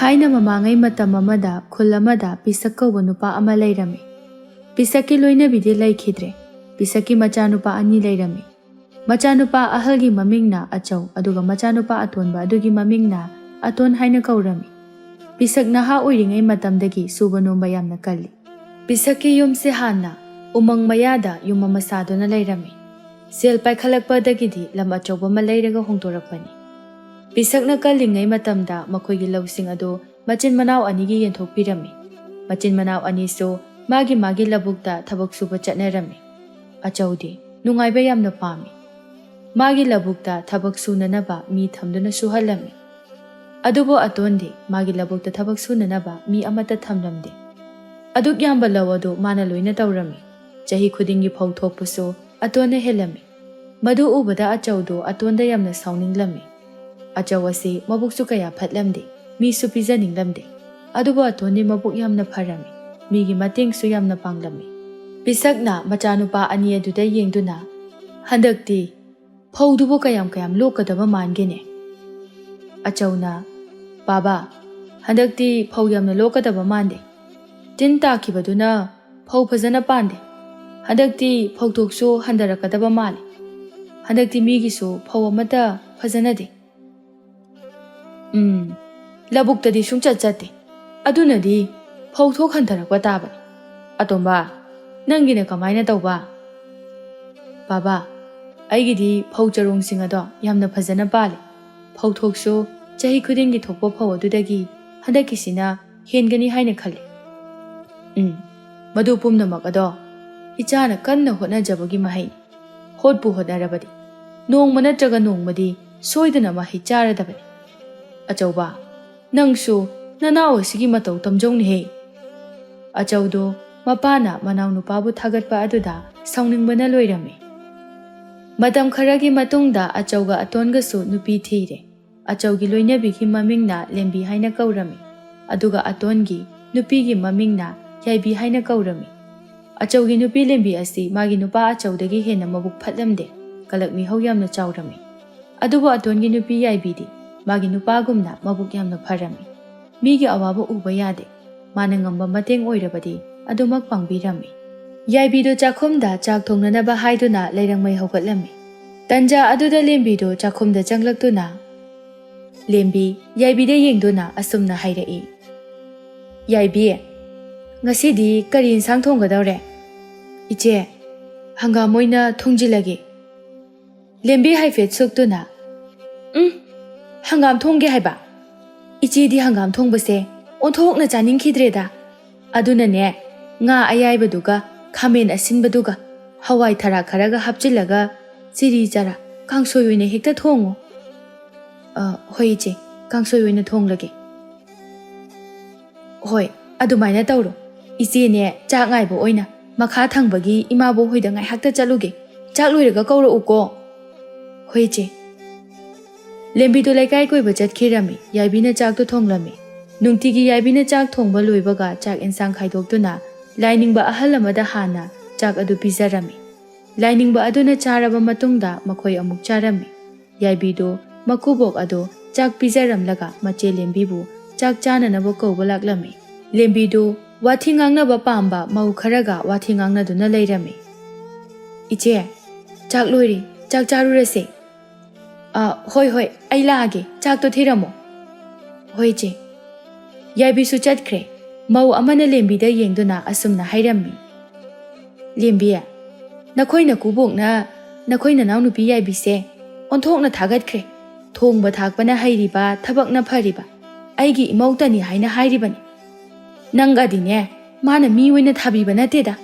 Thaina mamangai matam amada khul amada pisak kauba nupa ama leirami. Pisakki loinabidi leikhidre. Pisakki machanupa ani leirami. Machanupa ahalgi mamingna achau aduga machanupa atonba adugi mamingna aton haina kaurami. Pisak naha oiringai matamdagi suba nomba yamna kalli. Pisakki yumse hana umang mayada yum amasadona leirami. Sel paikhalakpadagidi lam achauba ma leiraga hongtorakpani. Pisakna kallingai matamda makoigi lausing ado machin manaw anigi yenthokpirami. Machin manaw aniso magi labukta thabak suba chatnarami. Achaudi nungaiba yamna pami. Magi labukta thabak sunanaba mi thamduna suhalami. Adubo atondi magi labukta thabak sunanaba mi amata thamlamde. Aduk yamba lawado mana loina tawrami. Chahi khudingi phauthokpuso atone helami. Madu ubada achaudo atonda yamna sauninglami. Achawasi mabuksu kaya phatlamde, mi su pijaninglamde. Adubo atoni mabuk yamna pharami, migi mating su yamna panglami. Pisakna machanupa ani aduda yengduna, handakti phaudubo kayam lokadaba mangene. Achawna, baba, handakti phau yamna lokadaba mande. Tin takibaduna phau phajana pande. Handakti phauthoksu handarakadaba male. Handakti migi su phau amata phajanade. Labuktadi sungchat chate. Adunadi phauthok hantarakwa tabani. Atomba, nangina kamaina tawba? Baba, aigidi phau charungsing ado yamna phajana pale. Phauthoksu chahi khudingi thokpa phau adudagi handakisina hengani haina khale. Madu pumnamak ado ichana kanna hotnajabagi mahai. Hotpu hotnarabadi. Nongma natraga nongmadi soidana mahi charadabani. Achauba, nangsu nanaw asigi matau tamjongni he. Achaudo mapana manaw nupabu thagatpa aduda saunningbana loirami. Matam kharagi matungda achauga atongasu nupi thire. Achaugi loinabigi mamingna lembi haina kaurami. Aduga atongi nupigi mamingna yaibi haina kaurami. Achaugi nupi lembi asi magi nupa achaudagi hena mabuk phatlamde kalakmi hau yamna chaurami. Aduba atongi nupi yaibidi magi nupagumna mabuk yamna pharami. Migi awaba uba yade. Manangamba mateng oirabadi adumak pangbirami. Yaibido chakhumda chak thongnanaba haiduna leirangmai haugatlami. Tanja aduda lembido chakhumda changlaktuna. Lembi yaibida yengduna asumna hairai. Yaibi, ngasidi kari insang thonggadawre? Iche, hangam moina thongjilage. Lembi haifet suktuna. Hangam thongge haiba. Ichi di hangam thongbase onthokna chaningkhidreda. Adunane nga ayaibaduga khamen asinbaduga hawai thara kharaga hapchilaga chiri jara kangsoi oina hekta thongo. Hoi iche, kangsoi oina thonglage. Hoi, adumaina tawro. Ichi ne chak ngaibo oina makha thangbagi imabo hoida ngai hakta chaluge. Chak loiraga kaura uko. Hoi iche. Lembido laikai koi bachat khirami, yaibina chak to thonglami. Nungtigi yaibina chak thongba loibaga chak insang khaidoktuna, lainingba ahalamada hana chak adu pizarami. Lainingba aduna charaba matungda makhoi amuk charami. Yaibido makubok ado chak pizaramlaga mache lembibu chak chananaba kauba laklami. Lembido wathingangnaba pamba mau kharaga wathingangnaduna leirami. Iche, chak loiri, chak charurase. Hoi, ai laage, chak to thiramo. Hoi che. Yaibisu chatkre, mau amana lembida yengduna asumna hairami. Lembiya, nakhoi na kubokna, nakhoi na naw nupi yaibise, onthokna thagatkre. Thongba thakpana hairiba, thabakna phariba. Aigi imautani haina hairibani. Nangadine, mana mi oina thabiba nateda.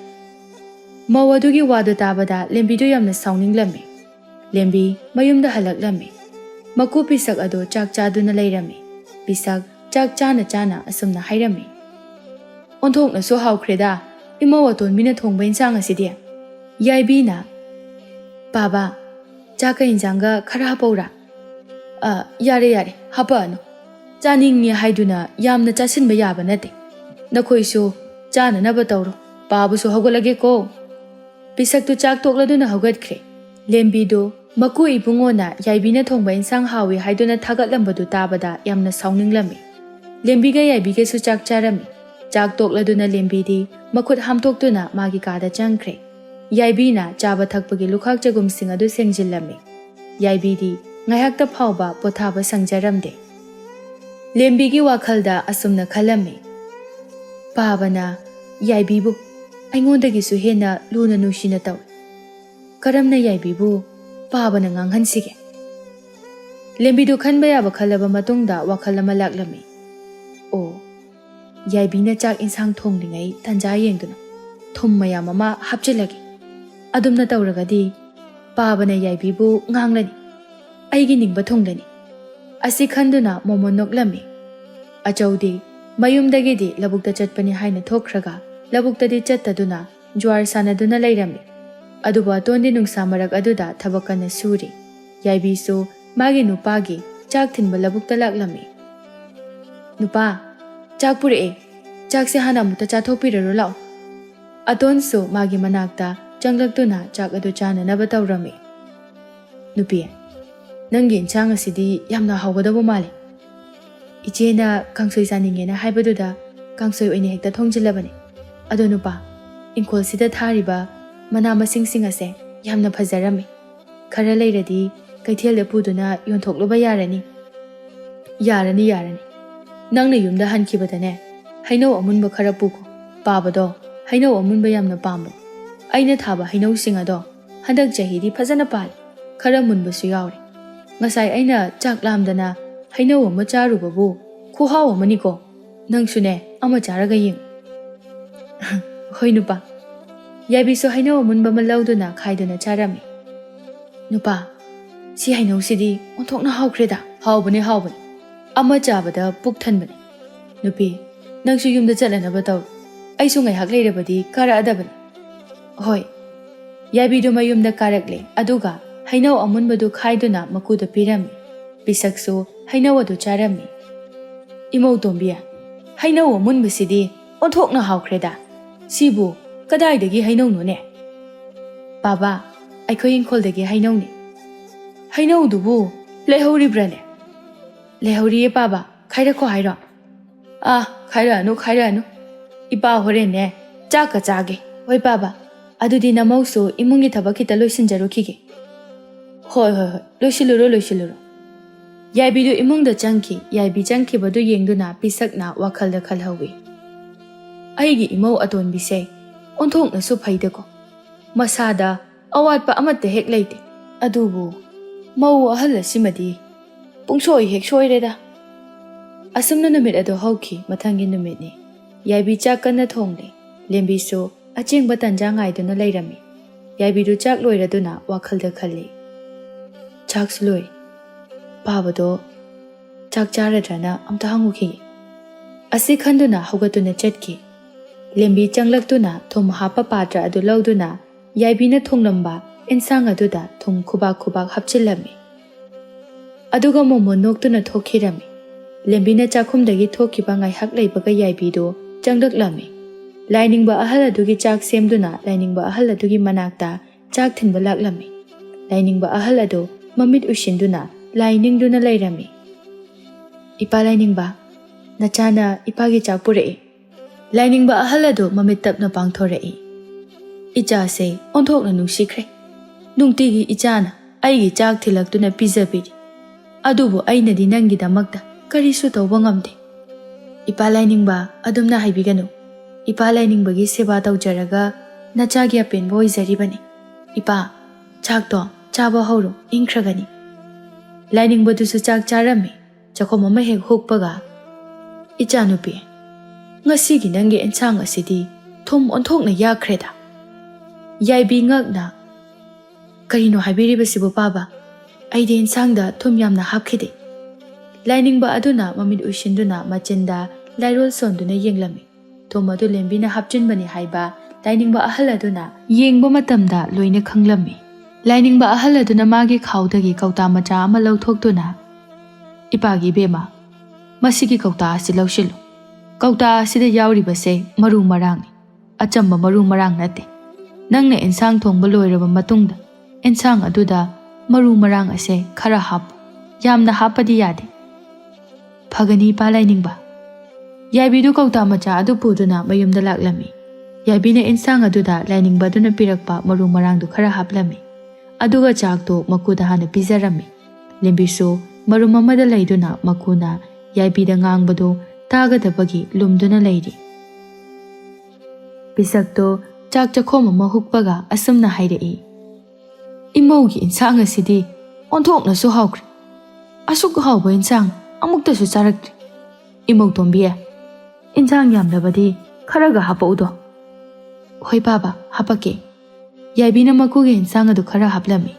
Mau adugi wadu tabada lembido yamna sauninglami. Lembi mayumda halaklami. Maku pisak ado chak chaduna leirami. Pisak chak chana asumna hairami. Onthokna so haukreda, imawaton mina thongba insang asidi. Yaibina, baba, chaka insanga khara hapaura. Yare, hapa ano. Chaningni haiduna yamna chasinba yaba nate. Nakhoi so chana naba tawro, babu so haugalage ko. Pisak tu chak tokladuna haugatkre. Lembido maku ibungona yaibina thongba insang hawi haiduna thagatlambadu tabada yamna sauninglami. ꯂꯦꯝꯕꯤꯒ ꯌꯥꯏꯕꯤꯒꯁꯨ ꯆꯥꯛ ꯆꯥꯔꯝꯃꯤ ꯆꯥꯛ ꯇꯣꯛꯂꯗꯨꯅ ꯂꯦꯝꯕꯤꯗꯤ ꯃꯈꯨꯠ ꯍꯥꯝꯇꯣꯛꯇꯨꯅ ꯃꯥꯒꯤ ꯀꯥꯗ ꯆꯪꯈ꯭ꯔꯦ ꯌꯥꯏꯕꯤꯅ ꯆꯥꯕ ꯊꯛꯄꯒꯤ ꯂꯨꯈꯥꯛ ꯆꯒꯨꯝꯁꯤꯡ ꯑꯗꯨ ꯁꯦꯡꯖꯤꯜꯂꯝꯃꯤ ꯌꯥꯏꯕꯤꯗꯤ ꯉꯥꯏꯍꯥꯛꯇ ꯐꯥꯎꯕ ꯄꯣꯊꯥꯕ ꯁꯪꯖꯔꯝꯗꯦ ꯂꯦꯝꯕꯤꯒꯤ ꯋꯥꯈꯜꯗ ꯑꯁꯨꯝꯅ ꯈꯜꯂꯝꯃꯤ ꯄꯥꯕꯅ ꯌꯥꯏꯕꯤꯕꯨ ꯑꯩꯉꯣꯟꯗꯒꯤꯁꯨ ꯍꯦꯟꯅ ꯂꯨꯅ ꯅꯨꯡꯁꯤꯅ ꯇꯧꯏ ꯀꯔꯝꯅ ꯌꯥꯏꯕꯤꯕꯨ ꯄꯥꯕꯅ ꯉꯥꯡꯍꯟꯁꯤꯒꯦ ꯂꯦꯝꯕꯤꯗꯨ ꯈꯟꯕ ꯌꯥꯕ ꯈꯜꯂꯕ ꯃꯇꯨꯡꯗ ꯋꯥꯈꯜ ꯑꯃ ꯂꯥꯛꯂꯝꯃꯤ ꯑꯣ ꯌꯥꯏꯕꯤꯅ ꯆꯥꯛ ꯏꯟꯁꯥꯡ ꯊꯣꯡꯂꯤꯉꯩ ꯇꯟꯖꯥ ꯌꯦꯡꯗꯨꯅ ꯊꯨꯝ ꯃꯌꯥꯝ ꯑꯃ ꯍꯥꯞꯆꯤꯜꯂꯒꯦ ꯑꯗꯨꯝꯅ ꯇꯧꯔꯒꯗꯤ ꯄꯥꯕꯅ ꯌꯥꯏꯕꯤꯕꯨ ꯉꯥꯡꯂꯅꯤ ꯑꯩꯒꯤ ꯅꯤꯡꯕ ꯊꯨꯡꯂꯅꯤ ꯑꯁꯤ ꯈꯟꯗꯨꯅ ꯃꯣꯃꯣꯟ ꯅꯣꯛꯂꯝꯃꯤ ꯑꯆꯧꯗꯤ ꯃꯌꯨꯝꯗꯒꯤꯗꯤ ꯂꯧꯕꯨꯛꯇ ꯆꯠꯄꯅꯤ ꯍꯥꯏꯅ ꯊꯣꯛꯈ꯭ꯔꯒ ꯂꯧꯕꯨꯛꯇꯗꯤ ꯆꯠꯇꯗꯨꯅ ꯖ꯭ꯋꯥꯔ ꯁꯥꯟꯅꯗꯨꯅ ꯂꯩꯔꯝꯃꯤ ꯑꯗꯨꯕꯨ ꯑꯇꯣꯟꯗꯤ ꯅꯨꯡꯁꯥ ꯃꯔꯛ ꯑꯗꯨꯗ ꯊꯕꯛ ꯀꯟꯅ ꯁꯨꯔꯤ ꯌꯥꯏꯕꯤꯁꯨ ꯃꯥꯒꯤ ꯅꯨꯄꯥꯒꯤ ꯆꯥꯛ ꯊꯤꯟꯕ ꯂꯧꯕꯨꯛꯇ ꯂꯥꯛꯂꯝꯃꯤ ꯅꯨꯄꯥ ꯆꯥꯛ ꯄꯨꯔꯛꯑꯦ ꯆꯥꯛꯁꯦ ꯍꯥꯟꯅ ꯑꯃꯨꯛꯇ ꯆꯥꯊꯣꯛꯄꯤꯔꯔꯣ ꯂꯥꯛꯑꯣ ꯑꯇꯣꯟꯁꯨ ꯃꯥꯒꯤ ꯃꯅꯥꯛꯇ ꯆꯪꯂꯛꯇꯨꯅ ꯆꯥꯛ ꯑꯗꯨ ꯆꯥꯅꯅꯕ ꯇꯧꯔꯝꯃꯤ ꯅꯨꯄꯤ ꯅꯪꯒꯤ ꯏꯟꯁꯥꯡ ꯑꯁꯤꯗꯤ ꯌꯥꯝꯅ ꯍꯥꯎꯒꯗꯕ ꯃꯥꯜꯂꯤ ꯏꯆꯦꯅ ꯀꯥꯡꯁꯣꯏ ꯆꯥꯅꯤꯡꯉꯦꯅ ꯍꯥꯏꯕꯗꯨꯗ ꯀꯥꯡꯁꯣꯏ ꯑꯣꯏꯅ ꯍꯦꯛꯇ ꯊꯣꯡꯖꯤꯜꯂꯕꯅꯤ ꯑꯗꯣ ꯅꯨꯄꯥ ꯏꯪꯈꯣꯜꯁꯤꯗ ꯊꯥꯔꯤꯕ ꯃꯅꯥ ꯃꯁꯤꯡꯁꯤꯡ ꯑꯁꯦ ꯌꯥꯝꯅ ꯐꯖꯔꯝꯃꯤ ꯈꯔ ꯂꯩꯔꯗꯤ ꯀꯩꯊꯦꯜꯗ ꯄꯨꯗꯨꯅ ꯌꯣꯟꯊꯣꯛꯂꯨꯕ ꯌꯥꯔꯅꯤ ꯌꯥꯔꯅꯤ ꯅꯪꯅ ꯌꯨꯝꯗ ꯍꯟꯈꯤꯕꯗꯅꯦ ꯍꯩꯅꯧ ꯑꯃꯨꯟꯕ ꯈꯔ ꯄꯨꯈꯣ ꯄꯥꯕꯗꯣ ꯍꯩꯅꯧ ꯑꯃꯨꯟꯕ ꯌꯥꯝꯅ ꯄꯥꯝꯕ ꯑꯩꯅ ꯊꯥꯕ ꯍꯩꯅꯧꯁꯤꯡ ꯑꯗꯣ ꯍꯟꯗꯛ ꯆꯍꯤꯗꯤ ꯐꯖꯅ ꯄꯥꯜꯂꯤ ꯈꯔ ꯃꯨꯟꯕꯁꯨ ꯌꯥꯎꯔꯦ ꯉꯁꯥꯏ ꯑꯩꯅ ꯆꯥꯛ ꯂꯥꯝꯗꯅ ꯍꯩꯅꯧ ꯑꯃ ꯆꯥꯔꯨꯕꯕꯨ ꯈꯨꯍꯥꯎ ꯑꯃꯅꯤꯀꯣ ꯅꯪꯁꯨꯅꯦ ꯑꯃ ꯆꯥꯔꯒ ꯌꯦꯡꯉꯨ ꯍꯣꯏ ꯅꯨꯄꯥ ꯌꯥꯏꯕꯤꯁꯨ ꯍꯩꯅꯧ ꯑꯃꯨꯟꯕ ꯑꯃ ꯂꯧꯗꯨꯅ ꯈꯥꯏꯗꯨꯅ ꯆꯥꯔꯝꯃꯤ ꯅꯨꯄꯥ ꯁꯤ ꯍꯩꯅꯧꯁꯤꯗꯤ ꯑꯣꯟꯊꯣꯛꯅ ꯍꯥꯎꯈ꯭ꯔꯦꯗ ꯍꯥꯎꯕꯅꯦ ꯑꯃ ꯆꯥꯕꯗ ꯄꯨꯛ ꯊꯟꯕꯅꯦ ꯅꯨꯄꯤ ꯅꯪꯁꯨ ꯌꯨꯝꯗ ꯆꯠꯅꯅꯕ ꯇꯧ ꯑꯩꯁꯨ ꯉꯥꯏꯍꯥꯛ ꯂꯩꯔꯕꯗꯤ ꯀꯥꯔꯛꯑꯗꯕꯅꯤ ꯍꯣꯏ ꯌꯥꯏꯕꯤꯗꯨ ꯃꯌꯨꯝꯗ ꯀꯥꯔꯛꯂꯦ ꯑꯗꯨꯒ ꯍꯩꯅꯧ ꯑꯃꯨꯟꯕꯗꯨ ꯈꯥꯏꯗꯨꯅ ꯃꯀꯨꯗ ꯄꯤꯔꯝꯃꯤ ꯄꯤꯁꯛꯁꯨ ꯍꯩꯅꯧ ꯑꯗꯨ ꯆꯥꯔꯝꯃꯤ ꯏꯃꯧ ꯇꯣꯝꯕꯤ ꯍꯩꯅꯧ ꯑꯃꯨꯟꯕꯁꯤꯗꯤ ꯑꯣꯟꯊꯣꯛꯅ ꯍꯥꯎꯈ꯭ꯔꯦꯗ ꯁꯤꯕꯨ ꯀꯗꯥꯏꯗꯒꯤ ꯍꯩꯅꯧꯅꯣꯅꯦ ꯕꯥꯕꯥ ꯑꯩꯈꯣꯏ ꯏꯪꯈꯣꯜꯗꯒꯤ ꯍꯩꯅꯧꯅꯤ ꯍꯩꯅꯧꯗꯨꯕꯨ ꯂꯩꯍꯧꯔꯤꯕ꯭ꯔꯅꯦ ꯂꯩꯍꯧꯔꯤꯌꯦ ꯕꯥꯕꯥ ꯈꯥꯏꯔꯛꯈꯣ ꯍꯥꯏꯔꯣ ꯈꯥꯏꯔꯛꯑꯅꯨ ꯏꯄꯥ ꯍꯣꯔꯦꯟꯅꯦ ꯆꯥꯛꯀ ꯆꯥꯒꯦ ꯍꯣꯏ ꯕꯥꯕꯥ ꯑꯗꯨꯗꯤ ꯅꯃꯧꯁꯨ ꯏꯃꯨꯡꯒꯤ ꯊꯕꯛ ꯈꯤꯇ ꯂꯣꯏꯁꯤꯟꯖꯔꯨꯈꯤꯒꯦ ꯍꯣꯏ ꯂꯣꯏꯁꯤꯜꯂꯨꯔꯣ ꯌꯥꯏꯕꯤꯗꯨ ꯏꯃꯨꯡꯗ ꯆꯪꯈꯤ ꯌꯥꯏꯕꯤ ꯆꯪꯈꯤꯕꯗꯨ ꯌꯦꯡꯗꯨꯅ ꯄꯤꯁꯛꯅ ꯋꯥꯈꯜꯗ ꯈꯜꯍꯧꯏ ꯑꯩꯒꯤ ꯏꯃꯧ ꯑꯇꯣꯟꯕꯤꯁꯦ ꯑꯣꯟꯊꯣꯛꯅꯁꯨ ꯐꯩꯗꯀꯣ ꯃꯁꯥꯗ ꯑꯋꯥꯠꯄ ꯑꯃꯠꯇ ꯍꯦꯛ ꯂꯩꯇꯦ ꯑꯗꯨꯕꯨ ꯃꯧ ꯑꯍꯜ ꯑꯁꯤꯃꯗꯤ ꯄꯨꯡꯁꯣꯏ ꯍꯦꯛ ꯁꯣꯏꯔꯦꯗ ꯑꯁꯨꯝꯅ ꯅꯨꯃꯤꯠ ꯑꯗꯨ ꯍꯧꯈꯤ ꯃꯊꯪꯒꯤ ꯅꯨꯃꯤꯠꯅꯤ ꯌꯥꯏꯕꯤ ꯆꯥꯛ ꯀꯟꯅ ꯊꯣꯡꯂꯤ ꯂꯦꯝꯕꯤꯁꯨ ꯑꯆꯦꯡꯕ ꯇꯟꯖꯥ ꯉꯥꯏꯗꯨꯅ ꯂꯩꯔꯝꯃꯤ ꯌꯥꯏꯕꯤꯗꯨ ꯆꯥꯛ ꯂꯣꯏꯔꯗꯨꯅ ꯋꯥꯈꯜꯗ ꯈꯜꯂꯤ ꯆꯥꯛꯁꯨ ꯂꯣꯏꯔꯤ ꯄꯥꯕꯗꯣ ꯆꯥꯛ ꯆꯥꯔꯗ꯭ꯔꯅ ꯑꯝꯇ ꯍꯪꯉꯨꯈꯤꯒꯦ ꯑꯁꯤ ꯈꯟꯗꯨꯅ ꯍꯧꯒꯠꯇꯨꯅ ꯆꯠꯈꯤ ꯂꯦꯝꯕꯤ ꯆꯪꯂꯛꯇꯨꯅ ꯊꯨꯝ ꯍꯥꯞꯄ ꯄꯥꯇ꯭ꯔ ꯑꯗꯨ ꯂꯧꯗꯨꯅ ꯌꯥꯏꯕꯤꯅ ꯊꯣꯡꯂꯝꯕ ꯏꯟꯁꯥꯡ ꯑꯗꯨꯗ ꯊꯨꯝ ꯈꯨꯕꯥꯛ ꯍꯥꯞꯆꯤꯜꯂꯝꯃꯤ ꯑꯗꯨꯒ ꯃꯣꯃꯣꯟ ꯅꯣꯛꯇꯨꯅ ꯊꯣꯛꯈꯤꯔꯝꯃꯤ ꯂꯦꯝꯕꯤꯅ ꯆꯥꯛꯈꯨꯝꯗꯒꯤ ꯊꯣꯛꯈꯤꯕ ꯉꯥꯏꯍꯥꯛ ꯂꯩꯕꯒ ꯌꯥꯏꯕꯤꯗꯨ ꯆꯪꯂꯛꯂꯝꯃꯤ ꯂꯥꯏꯅꯤꯡꯕ ꯑꯍꯜ ꯑꯗꯨꯒꯤ ꯆꯥꯛ ꯁꯦꯝꯗꯨꯅ ꯂꯥꯏꯅꯤꯡꯕ ꯑꯍꯜ ꯑꯗꯨꯒꯤ ꯃꯅꯥꯛꯇ ꯆꯥꯛ ꯊꯤꯟꯕ ꯂꯥꯛꯂꯝꯃꯤ ꯂꯥꯏꯅꯤꯡꯕ ꯑꯍꯜ ꯑꯗꯨ ꯃꯃꯤꯠ ꯎꯏꯁꯤꯟꯗꯨꯅ ꯂꯥꯏ ꯅꯤꯡꯗꯨꯅ ꯂꯩꯔꯝꯃꯤ ꯏꯄꯥ ꯂꯥꯏꯅꯤꯡꯕ ꯅꯆꯥꯅ ꯏꯄꯥꯒꯤ ꯆꯥꯛ ꯄꯨꯔꯛꯏ ꯂꯥꯏꯅꯤꯡꯕ ꯑꯍꯜ ꯑꯗꯨ ꯃꯃꯤꯠ ꯇꯞꯅ ꯄꯥꯡꯊꯣꯔꯛꯏ ꯏꯆꯥꯁꯦ ꯑꯣꯟꯊꯣꯛꯅ ꯅꯨꯡꯁꯤꯈ꯭ꯔꯦ ꯅꯨꯡꯇꯤꯒꯤ ꯏꯆꯥꯅ ꯑꯩꯒꯤ ꯆꯥꯛ ꯊꯤꯜꯂꯛꯇꯨꯅ ꯄꯤꯖꯕꯤꯔꯤ ꯑꯗꯨꯕꯨ ꯑꯩꯅꯗꯤ ꯅꯪꯒꯤꯗꯃꯛꯇ ꯀꯔꯤꯁꯨ ꯇꯧꯕ ꯉꯝꯗꯦ ꯏꯄꯥ ꯂꯥꯏꯅꯤꯡꯕ ꯑꯗꯨꯝꯅ ꯍꯥꯏꯕꯤꯒꯅꯨ ꯏꯄꯥ ꯂꯥꯏꯅꯤꯡꯕꯒꯤ ꯁꯦꯕꯥ ꯇꯧꯖꯔꯒ ꯅꯆꯥꯒꯤ ꯑꯄꯦꯟꯕ ꯑꯣꯏꯖꯔꯤꯕꯅꯤ ꯏꯄꯥ ꯆꯥꯛꯇꯣ ꯆꯥꯕ ꯍꯧꯔꯣ ꯏꯪꯈ꯭ꯔꯒꯅꯤ ꯂꯥꯏꯅꯤꯡꯕꯗꯨꯁꯨ ꯆꯥꯛ ꯆꯥꯔꯝꯃꯤ ꯆꯥꯛꯈꯣꯝ ꯑꯃ ꯍꯦꯛ ꯍꯨꯛꯄꯒ ꯏꯆꯥꯅꯨꯄꯤ ꯉꯁꯤꯒꯤ ꯅꯪꯒꯤ ꯑꯦꯟꯁꯥꯡ ꯑꯁꯤꯗꯤ ꯊꯨꯝ ꯑꯣꯟꯊꯣꯛꯅ ꯌꯥꯛꯈ꯭ꯔꯦꯗ ꯌꯥꯏꯕꯤ ꯉꯛꯅ ꯀꯔꯤꯅꯣ ꯍꯥꯏꯕꯤꯔꯤꯕꯁꯤꯕꯨ ꯄꯥꯕ ꯑꯩꯗꯤ ꯏꯟꯁꯥꯡꯗ ꯊꯨꯝ ꯌꯥꯝꯅ ꯍꯥꯞꯈꯤꯗꯦ ꯂꯥꯏꯅꯤꯡꯕ ꯑꯗꯨꯅ ꯃꯃꯤꯠ ꯎꯏꯁꯤꯟꯗꯨꯅ ꯃꯆꯤꯟꯗ ꯂꯥꯏꯔꯣꯜ ꯁꯣꯟꯗꯨꯅ ꯌꯦꯡꯂꯝꯃꯤ ꯊꯨꯝ ꯑꯗꯨ ꯂꯦꯝꯕꯤꯅ ꯍꯥꯞꯆꯤꯟꯕꯅꯤ ꯍꯥꯏꯕ ꯂꯥꯏꯅꯤꯡꯕ ꯑꯍꯜ ꯑꯗꯨꯅ ꯌꯦꯡꯕ ꯃꯇꯝꯗ ꯂꯣꯏꯅ ꯈꯪꯂꯝꯃꯤ ꯂꯥꯏꯅꯤꯡꯕ ꯑꯍꯜ ꯑꯗꯨꯅ ꯃꯥꯒꯤ ꯈꯥꯎꯗꯒꯤ ꯀꯧꯇꯥ ꯃꯆꯥ ꯑꯃ ꯂꯧꯊꯣꯛꯇꯨꯅ ꯏꯄꯥꯒꯤ ꯏꯕꯦꯝꯃ ꯃꯁꯤꯒꯤ ꯀꯧꯇꯥ ꯑꯁꯤ ꯂꯧꯁꯤꯜꯂꯨ ꯀꯧꯇꯥ ꯑꯁꯤꯗ ꯌꯥꯎꯔꯤꯕꯁꯦ ꯃꯔꯨ ꯃꯔꯥꯡꯅꯤ ꯑꯆꯝꯕ ꯃꯔꯨ ꯃꯔꯥꯡ ꯅꯠꯇꯦ ꯅꯪꯅ ꯏꯟꯁꯥꯡ ꯊꯣꯡꯕ ꯂꯣꯏꯔꯕ ꯃꯇꯨꯡꯗ ꯏꯟꯁꯥꯡ ꯑꯗꯨꯗ ꯃꯔꯨ ꯃꯔꯥꯡ ꯑꯁꯦ ꯈꯔ ꯍꯥꯞꯄꯨ ꯌꯥꯝꯅ ꯍꯥꯞꯄꯗꯤ ꯌꯥꯗꯦ ꯐꯒꯅꯤ ꯏꯄꯥ ꯂꯥꯏꯅꯤꯡꯕ ꯌꯥꯏꯕꯤꯗꯨ ꯀꯧꯇꯥ ꯃꯆꯥ ꯑꯗꯨ ꯄꯨꯗꯨꯅ ꯃꯌꯨꯝꯗ ꯂꯥꯛꯂꯝꯃꯤ꯫ ꯌꯥꯏꯕꯤꯅ ꯏꯟꯁꯥꯡ ꯑꯗꯨꯗ ꯂꯥꯏꯅꯤꯡꯕ ꯑꯗꯨꯅ ꯄꯤꯔꯛꯄ ꯃꯔꯨ ꯃꯔꯥꯡꯗꯨ ꯈꯔ ꯍꯥꯞꯂꯝꯃꯤ꯫ ꯑꯗꯨꯒ ꯆꯥꯛꯇꯨ ꯃꯀꯨꯗ ꯍꯥꯟꯅ ꯄꯤꯖꯔꯝꯃꯤ꯫ ꯂꯦꯝꯕꯤꯁꯨ ꯃꯔꯨꯝ ꯑꯃꯗ ꯂꯩꯗꯨꯅ ꯃꯀꯨꯅ ꯌꯥꯏꯕꯤꯗ ꯉꯥꯡꯕꯗꯨ ꯇꯥꯒꯗꯕꯒꯤ ꯂꯨꯝꯗꯨꯅ ꯂꯩꯔꯤ꯫ ꯄꯤꯁꯛꯇꯨ ꯆꯥꯛ ꯆꯈꯣꯝ ꯑꯃ ꯍꯨꯛꯄꯒ ꯑꯁꯨꯝꯅ ꯍꯥꯏꯔꯛꯏ꯫ ꯏꯃꯧꯒꯤ ꯏꯟꯁꯥꯡ ꯑꯁꯤꯗꯤ ꯑꯣꯟꯊꯣꯛꯅꯁꯨ ꯍꯥꯎꯈ꯭ꯔꯦ꯫ ꯑꯁꯨꯛ ꯍꯥꯎꯕ ꯏꯟꯁꯥꯡ ꯑꯃꯨꯛꯇꯁꯨ ꯆꯥꯔꯛꯇ꯭ꯔꯤ꯫ ꯏꯃꯧ ꯇꯣꯝꯕꯤ, ꯏꯟꯁꯥꯡ ꯌꯥꯝꯂꯕꯗꯤ ꯈꯔꯒ ꯍꯥꯞꯄꯛꯎꯗꯣ꯫ ꯍꯣꯏ ꯕꯥꯕꯥ, ꯍꯥꯞꯄꯛꯀꯦ꯫ ꯌꯥꯏꯕꯤꯅ ꯃꯀꯨꯒꯤ ꯏꯟꯁꯥꯡ ꯑꯗꯨ ꯈꯔ ꯍꯥꯞꯂꯝꯃꯤ꯫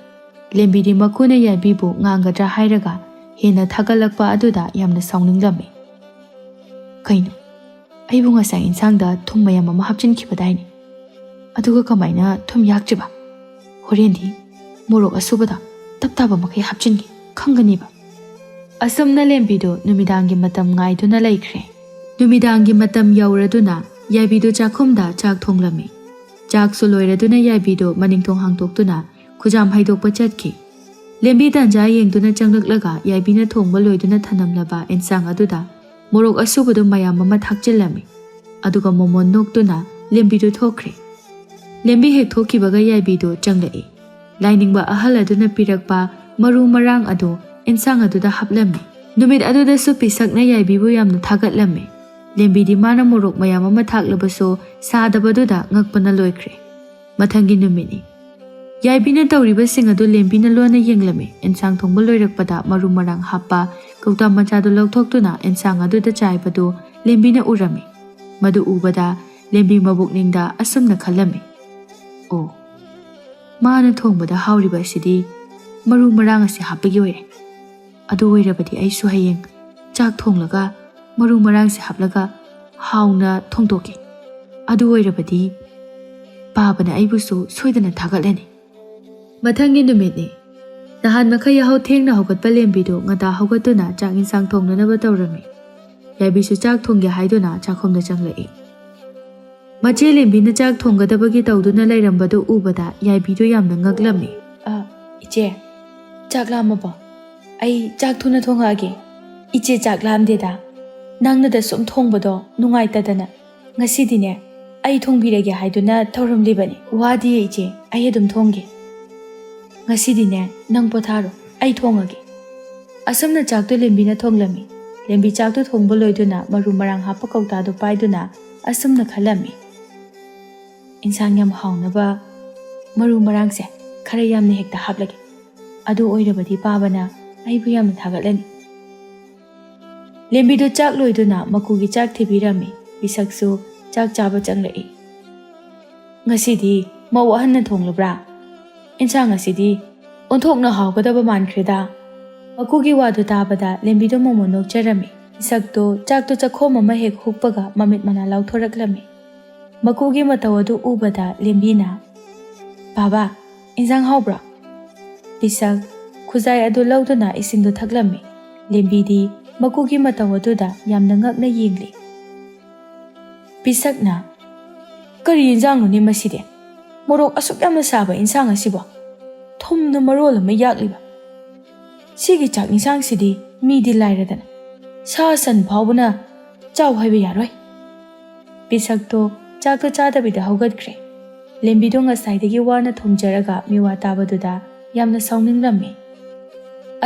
ꯂꯦꯝꯕꯤꯗꯤ ꯃꯀꯨꯅ ꯌꯥꯏꯕꯤꯕꯨ ꯉꯥꯡꯒꯗ꯭ꯔꯥ ꯍꯥꯏꯔꯒ ꯍꯦꯟꯅ ꯊꯥꯒꯠꯂꯛꯄ ꯑꯗꯨꯗ ꯌꯥꯝꯅ ꯁꯥꯎꯅꯤꯡꯂꯝꯃꯤ꯫ ꯀꯩꯅꯣ, ꯑꯩꯕꯨ ꯉꯁꯥꯏ ꯏꯟꯁꯥꯡꯗ ꯊꯨꯝ ꯃꯌꯥꯝ ꯑꯃ ꯍꯥꯞꯆꯤꯟꯈꯤꯕꯗꯥꯏꯅꯦ? ꯑꯗꯨꯒ ꯀꯃꯥꯏꯅ ꯊꯨꯝ ꯌꯥꯛꯇ꯭ꯔꯤꯕ? ꯍꯣꯔꯦꯟꯗꯤ ꯃꯣꯔꯣꯛ ꯑꯁꯨꯕꯗ ꯇꯞ-ꯇꯥꯕ ꯃꯈꯩ ꯍꯥꯞꯆꯤꯟꯒꯦ, ꯈꯪꯒꯅꯤꯕ꯫ ꯑꯁꯨꯝꯅ ꯂꯦꯝꯕꯤꯗꯨ ꯅꯨꯃꯤꯗꯥꯡꯒꯤ ꯃꯇꯝ ꯉꯥꯏꯗꯨꯅ ꯂꯩꯈ꯭ꯔꯦ꯫ ꯅꯨꯃꯤꯗꯥꯡꯒꯤ ꯃꯇꯝ ꯌꯧꯔꯗꯨꯅ ꯌꯥꯏꯕꯤꯗꯨ ꯆꯥꯛꯈꯨꯝꯗ ꯆꯥꯛ ꯊꯣꯡꯂꯝꯃꯤ꯫ ꯆꯥꯛꯁꯨ ꯂꯣꯏꯔꯗꯨꯅ ꯌꯥꯏꯕꯤꯗꯨ ꯃꯅꯤꯡꯊꯣꯡ ꯍꯥꯡꯗꯣꯛꯇꯨꯅ ꯈꯨꯖꯥꯝ ꯍꯩꯗꯣꯛꯄ ꯆꯠꯈꯤ꯫ ꯂꯦꯝꯕꯤ ꯇꯟꯖꯥ ꯌꯦꯡꯗꯨꯅ ꯆꯪꯂꯛꯂꯒ ꯌꯥꯏꯕꯤꯅ ꯊꯣꯡꯕ ꯂꯣꯏꯗꯨꯅ ꯊꯅꯝꯂꯕ ꯏꯟꯁꯥꯡ ꯑꯗꯨꯗ ꯃꯣꯔꯣꯛ ꯑꯁꯨꯕꯗꯨ ꯃꯌꯥꯝ ꯑꯃ ꯊꯥꯛꯆꯤꯜꯂꯝꯃꯤ꯫ ꯑꯗꯨꯒ ꯃꯣꯃꯣꯟ ꯅꯣꯛꯇꯨꯅ ꯂꯦꯝꯕꯤꯗꯨ ꯊꯣꯛꯈ꯭ꯔꯦ꯫ ꯂꯦꯝꯕꯤ ꯍꯦꯛ ꯊꯣꯛꯈꯤꯕꯒ ꯌꯥꯏꯕꯤꯗꯨ ꯆꯪꯂꯛꯏ꯫ ꯂꯥꯏꯅꯤꯡꯕ ꯑꯍꯜ ꯑꯗꯨꯅ ꯄꯤꯔꯛꯄ ꯃꯔꯨ ꯃꯔꯥꯡ ꯑꯗꯨ ꯏꯟꯁꯥꯡ ꯑꯗꯨꯗ ꯍꯥꯞꯂꯝꯃꯤ꯫ ꯅꯨꯃꯤꯠ ꯑꯗꯨꯗꯁꯨ ꯄꯤꯁꯛꯅ ꯌꯥꯏꯕꯤꯕꯨ ꯌꯥꯝꯅ ꯊꯥꯒꯠꯂꯝꯃꯤ꯫ ꯂꯦꯝꯕꯤꯗꯤ ꯃꯥꯅ ꯃꯣꯔꯣꯛ ꯃꯌꯥꯝ ꯑꯃ ꯊꯥꯛꯂꯕꯁꯨ ꯁꯥꯗꯕꯗꯨꯗ ꯉꯛꯄꯅ ꯂꯣꯏꯈ꯭ꯔꯦ꯫ ꯃꯊꯪꯒꯤ ꯅꯨꯃꯤꯠꯅꯤ꯫ ꯌꯥꯏꯕꯤꯅ ꯇꯧꯔꯤꯕꯁꯤꯡ ꯑꯗꯨ ꯂꯦꯝꯕꯤꯅ ꯂꯣꯟꯅ ꯌꯦꯡꯂꯝꯃꯤ꯫ ꯏꯟꯁꯥꯡ ꯊꯣꯡꯕ ꯂꯣꯏꯔꯛꯄꯗ ꯃꯔꯨ ꯃꯔꯥꯡ ꯍꯥꯞꯄ ꯀꯧꯇꯥ ꯃꯆꯥꯗꯨ ꯂꯧꯊꯣꯛꯇꯨꯅ ꯏꯟꯁꯥꯡ ꯑꯗꯨꯗ ꯆꯥꯏꯕꯗꯨ ꯂꯦꯝꯕꯤꯅ ꯎꯔꯝꯃꯤ꯫ ꯃꯗꯨ ꯎꯕꯗ ꯂꯦꯝꯕꯤ ꯃꯕꯨꯛꯅꯤꯡꯗ ꯑꯁꯨꯝꯅ ꯈꯜꯂꯝꯃꯤ꯫ ꯑꯣ, ꯃꯥꯅ ꯊꯣꯡꯕꯗ ꯍꯥꯎꯔꯤꯕ ꯑꯁꯤꯗꯤ ꯃꯔꯨ ꯃꯔꯥꯡ ꯑꯁꯤ ꯍꯥꯞꯄꯒꯤ ꯑꯣꯏꯔꯦ꯫ ꯑꯗꯨ ꯑꯣꯏꯔꯕꯗꯤ ꯑꯩꯁꯨ ꯍꯌꯦꯡ ꯆꯥꯛ ꯊꯣꯡꯂꯒ ꯃꯔꯨ ꯃꯔꯥꯡꯁꯦ ꯍꯥꯞꯂꯒ ꯍꯥꯎꯅ ꯊꯣꯡꯗꯣꯛꯀꯦ꯫ ꯑꯗꯨ ꯑꯣꯏꯔꯕꯗꯤ ꯄꯥꯕꯅ ꯑꯩꯕꯨꯁꯨ ꯁꯣꯏꯗꯅ ꯊꯥꯒꯠꯂꯅꯤ꯫ ꯃꯊꯪꯒꯤ ꯅꯨꯃꯤꯠꯅꯤ꯫ ꯅꯍꯥꯟ ꯃꯈꯩ ꯌꯥꯍꯧ ꯊꯦꯡꯅ ꯍꯧꯒꯠꯄ ꯂꯦꯝꯕꯤꯗꯨ ꯉꯟꯇꯥ ꯍꯧꯒꯠꯇꯨꯅ ꯆꯥꯛ ꯏꯟꯁꯥꯡ ꯊꯣꯡꯅꯅꯕ ꯇꯧꯔꯝꯃꯤ꯫ ꯌꯥꯏꯕꯤꯁꯨ ꯆꯥꯛ ꯊꯣꯡꯒꯦ ꯍꯥꯏꯗꯨꯅ ꯆꯥꯛꯈꯨꯝꯗ ꯆꯪꯂꯛꯏ꯫ ꯃꯆꯦ ꯂꯦꯝꯕꯤꯅ ꯆꯥꯛ ꯊꯣꯡꯒꯗꯕꯒꯤ ꯇꯧꯗꯨꯅ ꯂꯩꯔꯝꯕꯗꯨ ꯎꯕꯗ ꯌꯥꯏꯕꯤꯗꯨ ꯌꯥꯝꯅ ꯉꯛꯂꯝꯃꯤ꯫ ꯏꯆꯦ, ꯆꯥꯛ ꯂꯥꯝꯃꯕꯣ? ꯑꯩ ꯆꯥꯛ ꯊꯨꯅ ꯊꯣꯡꯉꯛꯑꯒꯦ꯫ ꯏꯆꯦ ꯆꯥꯛ ꯂꯥꯝꯗꯦꯗ, ꯅꯪꯅꯗ ꯁꯨꯝ ꯊꯣꯡꯕꯗꯣ ꯅꯨꯡꯉꯥꯏꯇꯗꯅ ꯉꯁꯤꯗꯤꯅꯦ ꯑꯩ ꯊꯣꯡꯕꯤꯔꯒꯦ ꯍꯥꯏꯗꯨꯅ ꯊꯧꯔꯝꯂꯤꯕꯅꯤ꯫ ꯋꯥꯗꯤꯌꯦ ꯏꯆꯦ, ꯑꯩ ꯑꯗꯨꯝ ꯊꯣꯡꯒꯦ꯫ ꯉꯁꯤꯗꯤꯅꯦ ꯅꯪ ꯄꯣꯊꯥꯔꯣ, ꯑꯩ ꯊꯣꯡꯉꯒꯦ꯫ ꯑꯁꯨꯝꯅ ꯆꯥꯛꯇꯨ ꯂꯦꯝꯕꯤꯅ ꯊꯣꯡꯂꯝꯃꯤ꯫ ꯂꯦꯝꯕꯤ ꯆꯥꯛꯇꯨ ꯊꯣꯡꯕ ꯂꯣꯏꯗꯨꯅ ꯃꯔꯨ ꯃꯔꯥꯡ ꯍꯥꯞꯄ ꯀꯧꯇꯥꯗꯨ ꯄꯥꯏꯗꯨꯅ ꯑꯁꯨꯝꯅ ꯈꯜꯂꯝꯃꯤ꯫ ꯏꯟꯁꯥꯡ ꯌꯥꯝ ꯍꯥꯎꯅꯕ ꯃꯔꯨ ꯃꯔꯥꯡꯁꯦ ꯈꯔ ꯌꯥꯝꯅ ꯍꯦꯛꯇ ꯍꯥꯞꯂꯒꯦ꯫ ꯑꯗꯨ ꯑꯣꯏꯔꯕꯗꯤ ꯄꯥꯕꯅ ꯑꯩꯕꯨ ꯌꯥꯝꯅ ꯊꯥꯒꯠꯂꯅꯤ꯫ ꯂꯦꯝꯕꯤꯗꯨ ꯆꯥꯛ ꯂꯣꯏꯗꯨꯅ ꯃꯀꯨꯒꯤ ꯆꯥꯛ ꯊꯤꯕꯤꯔꯝꯃꯤ꯫ ꯄꯤꯁꯛꯁꯨ ꯆꯥꯛ ꯆꯥꯕ ꯆꯪꯂꯛꯏ꯫ ꯉꯁꯤꯗꯤ ꯃꯧ ꯑꯍꯟꯅ ꯊꯣꯡꯂꯕ꯭ꯔꯥ? ꯏꯟꯁꯥꯡ ꯑꯁꯤꯗꯤ ꯑꯣꯟꯊꯣꯛꯅ ꯍꯥꯎꯒꯗꯕ ꯃꯥꯟꯈ꯭ꯔꯦꯗ꯫ ꯃꯀꯨꯒꯤ ꯋꯥꯗꯨ ꯇꯥꯕꯗ ꯂꯦꯝꯕꯤꯗꯨ ꯃꯣꯃꯣꯟ ꯅꯣꯛꯆꯔꯝꯃꯤ꯫ ꯄꯤꯁꯛꯇꯨ ꯆꯥꯛꯇꯨ ꯆꯈꯣꯝ ꯑꯃ ꯍꯦꯛ ꯍꯨꯛꯄꯒ ꯃꯃꯤꯠ ꯃꯅꯥ ꯂꯥꯎꯊꯣꯔꯛꯂꯝꯃꯤ꯫ ꯃꯀꯨꯒꯤ ꯃꯇꯧ ꯑꯗꯨ ꯎꯕꯗ ꯂꯦꯝꯕꯤꯅ, ꯕꯥꯕꯥ, ꯏꯟꯁꯥꯡ ꯍꯥꯎꯕ꯭ꯔꯣ? ꯄꯤꯁꯛ ꯈꯨꯖꯥꯏ ꯑꯗꯨ ꯂꯧꯗꯨꯅ ꯏꯁꯤꯡꯗꯨ ꯊꯛꯂꯝꯃꯤ꯫ ꯂꯦꯝꯕꯤꯗꯤ ꯃꯀꯨꯒꯤ ꯃꯇꯧ ꯑꯗꯨꯗ ꯌꯥꯝꯅ ꯉꯛꯅ ꯌꯦꯡꯂꯤ꯫ ꯄꯤꯁꯛꯅ, ꯀꯔꯤ ꯏꯟꯁꯥꯡꯅꯣꯅꯦ ꯃꯁꯤꯗꯤ? ꯃꯣꯔꯣꯛ ꯑꯁꯨꯛ ꯌꯥꯝꯅ ꯁꯥꯕ ꯏꯟꯁꯥꯡ ꯑꯁꯤꯕꯣ? ꯊꯨꯝꯅ ꯃꯔꯣꯜ ꯑꯃ ꯌꯥꯛꯂꯤꯕ? ꯁꯤꯒꯤ ꯆꯥꯛ ꯏꯟꯁꯥꯡꯁꯤꯗꯤ ꯃꯤꯗꯤ ꯂꯥꯏꯔꯗꯅ ꯁꯥ ꯁꯟ ꯐꯥꯎꯕꯅ ꯆꯥꯎ ꯍꯥꯏꯕ ꯌꯥꯔꯣꯏ꯫ ꯄꯤꯁꯛꯇꯣ ꯆꯥꯛꯇꯣ ꯆꯥꯗꯕꯤꯗ ꯍꯧꯒꯠꯈ꯭ꯔꯦ꯫ ꯂꯦꯝꯕꯤꯗꯣ ꯉꯁꯥꯏꯗꯒꯤ ꯋꯥꯅ ꯊꯣꯡꯖꯔꯒ ꯃꯤꯋꯥ ꯇꯥꯕꯗꯨꯗ ꯌꯥꯝꯅ ꯁꯥꯎꯅꯤꯡꯂꯝꯃꯤ꯫